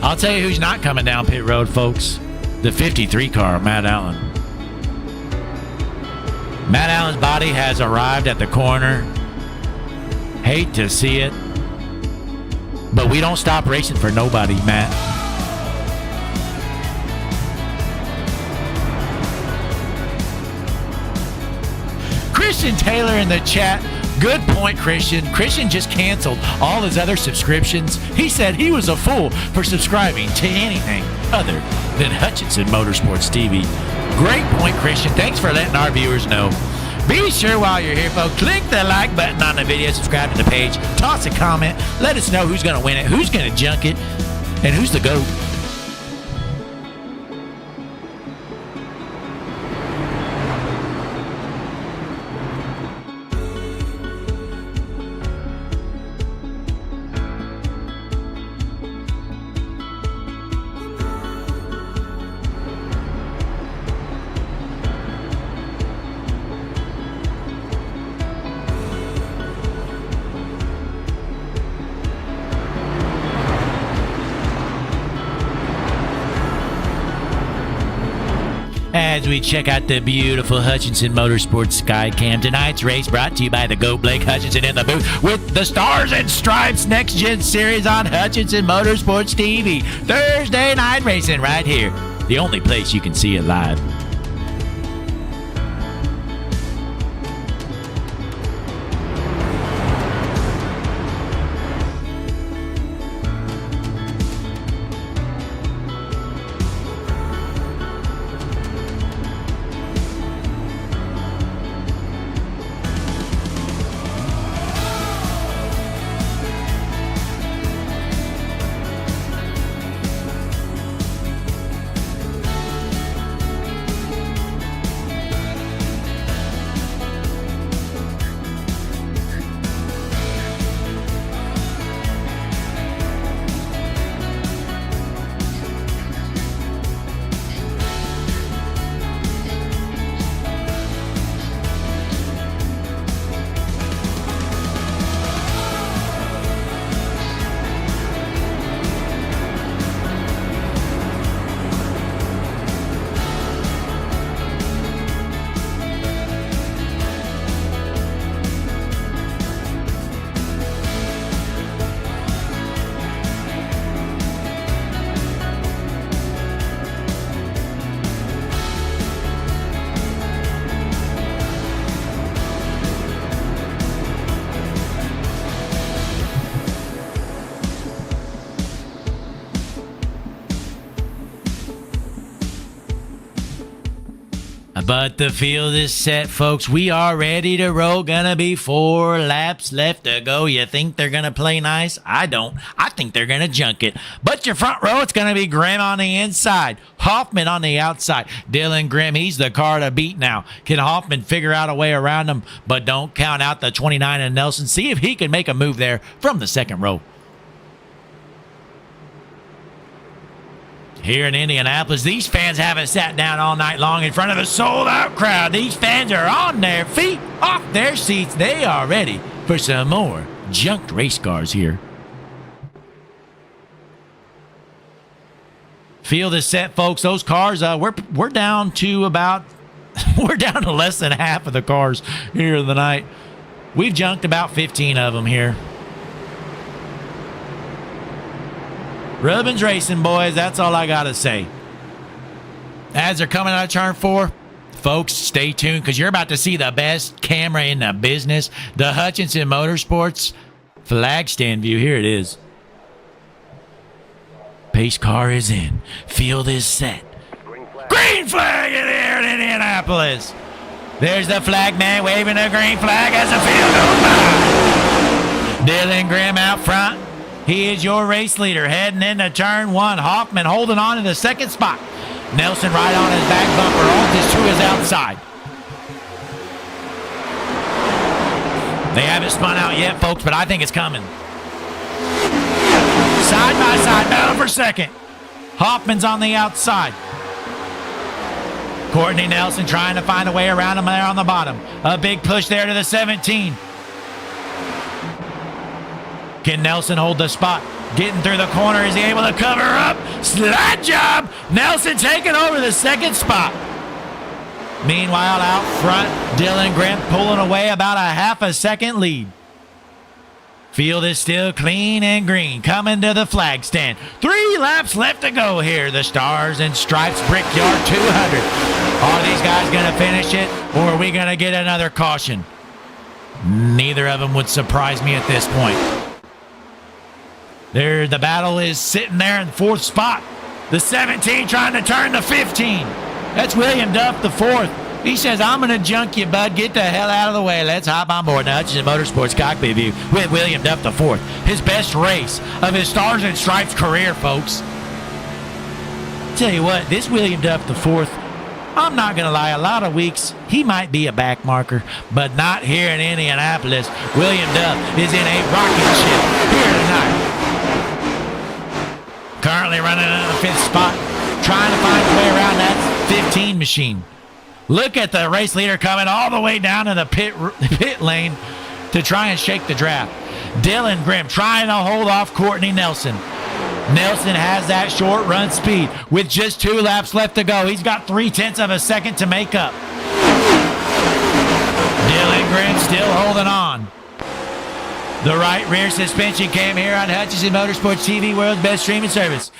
I'll tell you who's not coming down pit road, folks. The 53 car, Matt Allen. Matt Allen's body has arrived at the corner. Hate to see it. But we don't stop racing for nobody, Matt. Christian Taylor in the chat. Good point, Christian. Christian just canceled all his other subscriptions. He said he was a fool for subscribing to anything other than Hutchinson Motorsports TV. Great point, Christian. Thanks for letting our viewers know. Be sure while you're here, folks, click the like button on the video, subscribe to the page, toss a comment, let us know who's going to win it, who's going to junk it, and who's the GOAT. As we check out the beautiful Hutchinson Motorsports Skycam, tonight's race brought to you by the GOAT Blake Hutchinson in the booth with the Stars and Stripes Next Gen Series on Hutchinson Motorsports TV. Thursday night racing right here, the only place you can see it live. But the field is set, folks. We are ready to roll. Gonna be 4 laps left to go. You think they're gonna play nice? I don't. I think they're gonna junk it. But your front row, it's gonna be Grimm on the inside, Hoffman on the outside. Dylan Grimm, he's the car to beat now. Can Hoffman figure out a way around him? But don't count out the 29 and Nelson. See if he can make a move there from the second row. Here in Indianapolis, these fans haven't sat down all night long in front of a sold-out crowd. These fans are on their feet, off their seats. They are ready for some more junked race cars here. Field is set, folks. Those cars, we're down to about we're down to less than half of the cars here in the night. We've junked about 15 of them here. Rubens Racing, boys. That's all I got to say. As they're coming out of turn 4, folks, stay tuned because you're about to see the best camera in the business. The Hutchinson Motorsports flag stand view. Here it is. Pace car is in. Field is set. Green flag in the air in Indianapolis. There's the flag man waving a green flag as the field goes by. Dylan Grimm out front. He is your race leader heading into turn 1. Hoffman holding on to the second spot. Nelson right on his back bumper. Altus to his outside. They haven't spun out yet, folks, but I think it's coming. Side by side battle for second. Hoffman's on the outside. Courtney Nelson trying to find a way around him there on the bottom. A big push there to the 17. Can Nelson hold the spot? Getting through the corner. Is he able to cover up? Slide job. Nelson taking over the second spot. Meanwhile, out front, Dylan Grimm pulling away about a half a second lead. Field is still clean and green. Coming to the flag stand. 3 laps left to go here. The Stars and Stripes Brickyard 200. Are these guys going to finish it, or are we going to get another caution? Neither of them would surprise me at this point. There, the battle is sitting there in 4th spot. The 17 trying to turn the 15. That's William Duff, the 4th. He says, I'm going to junk you, bud. Get the hell out of the way. Let's hop on board. Now, Hutchinson Motorsports cockpit view with William Duff, the 4th. His best race of his Stars and Stripes career, folks. Tell you what, this William Duff, the 4th, I'm not going to lie, a lot of weeks he might be a back marker, but not here in Indianapolis. William Duff is in a rocket ship here tonight. Currently running in the 5th spot, trying to find a way around that 15 machine. Look at the race leader coming all the way down to the pit lane to try and shake the draft. Dylan Grimm trying to hold off Courtney Nelson. Nelson has that short run speed with just 2 laps left to go. He's got 0.3 of a second to make up. Dylan Grimm still holding on. The right rear suspension cam here on Hutchinson Motorsports TV, world's best streaming service.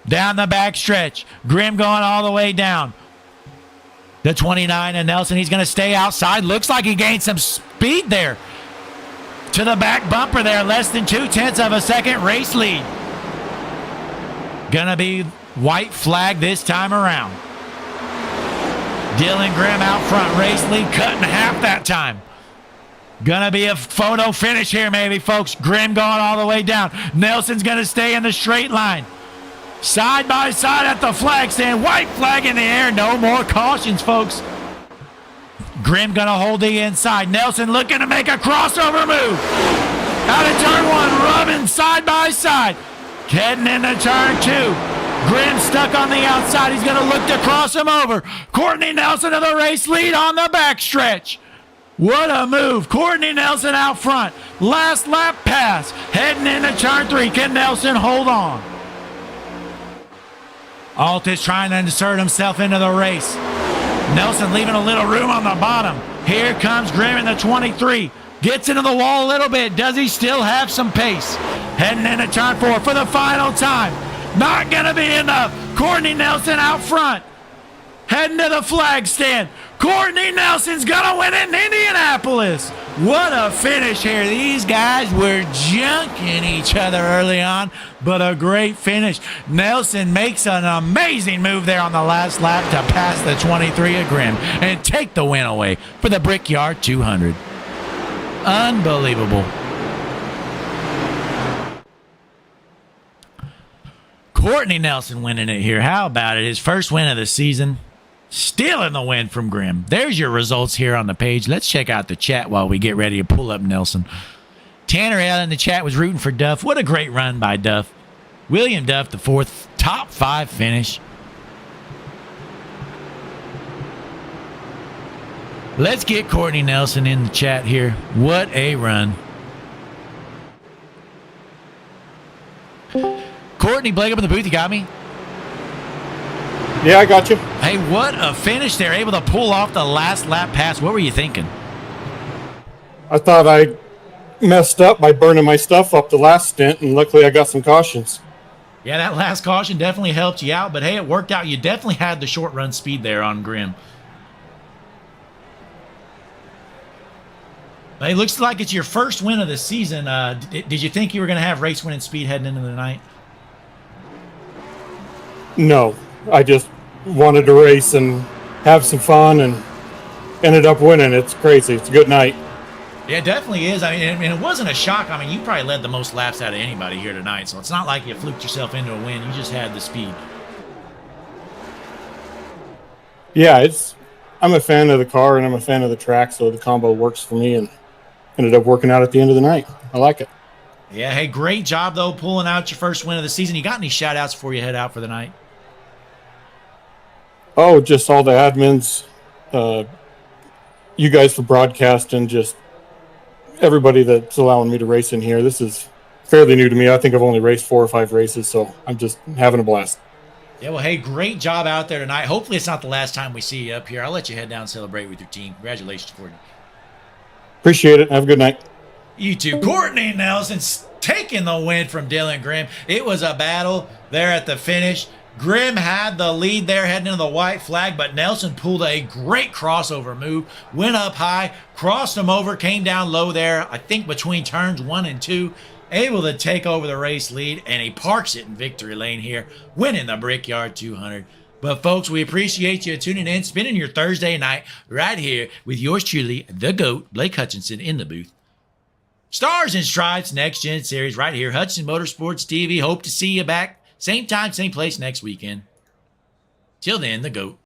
Down the back stretch. Grimm going all the way down. The 29 and Nelson, he's going to stay outside. Looks like he gained some speed there. To the back bumper there, less than 0.2 of a second race lead. Gonna be white flag this time around. Dylan Grimm out front, race lead cut in half that time. Gonna be a photo finish here maybe, folks. Grimm going all the way down. Nelson's gonna stay in the straight line. Side by side at the flag stand. White flag in the air. No more cautions, folks. Grimm gonna hold the inside. Nelson looking to make a crossover move. Out of turn 1, rubbing side by side. Heading into turn 2. Grimm stuck on the outside. He's gonna look to cross him over. Courtney Nelson to the race lead on the backstretch. What a move. Courtney Nelson out front. Last lap pass. Heading into turn 3. Can Nelson hold on? Altus trying to insert himself into the race. Nelson leaving a little room on the bottom. Here comes Grimm in the 23. Gets into the wall a little bit. Does he still have some pace? Heading into turn 4 for the final time. Not going to be enough. Courtney Nelson out front. Heading to the flag stand. Courtney Nelson's gonna win it in Indianapolis. What a finish here. These guys were junking each other early on, but a great finish. Nelson makes an amazing move there on the last lap to pass the 23 of Grimm and take the win away for the Brickyard 200. Unbelievable. Courtney Nelson winning it here. How about it? His first win of the season. Stealing the win from Grimm. There's your results here on the page. Let's check out the chat while we get ready to pull up Nelson. Tanner L in the chat was rooting for Duff. What a great run by Duff. William Duff, the fourth, top 5 finish. Let's get Courtney Nelson in the chat here. What a run. Courtney, Blake up in the booth. You got me? Yeah, I got you. Hey, what a finish. They're able to pull off the last lap pass. What were you thinking? I thought I messed up by burning my stuff up the last stint, and luckily I got some cautions. Yeah, that last caution definitely helped you out, but hey, it worked out. You definitely had the short run speed there on Grimm. It looks like it's your first win of the season. Did you think you were going to have race winning speed heading into the night? No, I just wanted to race and have some fun and ended up winning. It's crazy. It's a good night. Yeah, it definitely is. I mean, it wasn't a shock. I mean, you probably led the most laps out of anybody here tonight, so it's not like you fluked yourself into a win. You just had the speed. Yeah, I'm a fan of the car and I'm a fan of the track, so the combo works for me and ended up working out at the end of the night. I like it. Yeah, hey, great job, though, pulling out your first win of the season. You got any shout-outs before you head out for the night? Oh, just all the admins, you guys for broadcasting, just everybody that's allowing me to race in here. This is fairly new to me. I think I've only raced 4 or 5 races, so I'm just having a blast. Yeah, well, hey, great job out there tonight. Hopefully it's not the last time we see you up here. I'll let you head down and celebrate with your team. Congratulations, Courtney. Appreciate it. Have a good night. You too. Courtney Nelson's taking the win from Dylan Grimm. It was a battle there at the finish. Grimm had the lead there heading into the white flag, but Nelson pulled a great crossover move, went up high, crossed him over, came down low there, I think between turns 1 and 2, able to take over the race lead, and he parks it in victory lane here, winning the Brickyard 200. But folks, we appreciate you tuning in, spending your Thursday night right here with yours truly, the GOAT, Blake Hutchinson, in the booth. Stars and Stripes Next Gen Series right here, Hutchinson Motorsports TV. Hope to see you back. Same time, same place next weekend. Till then, the GOAT.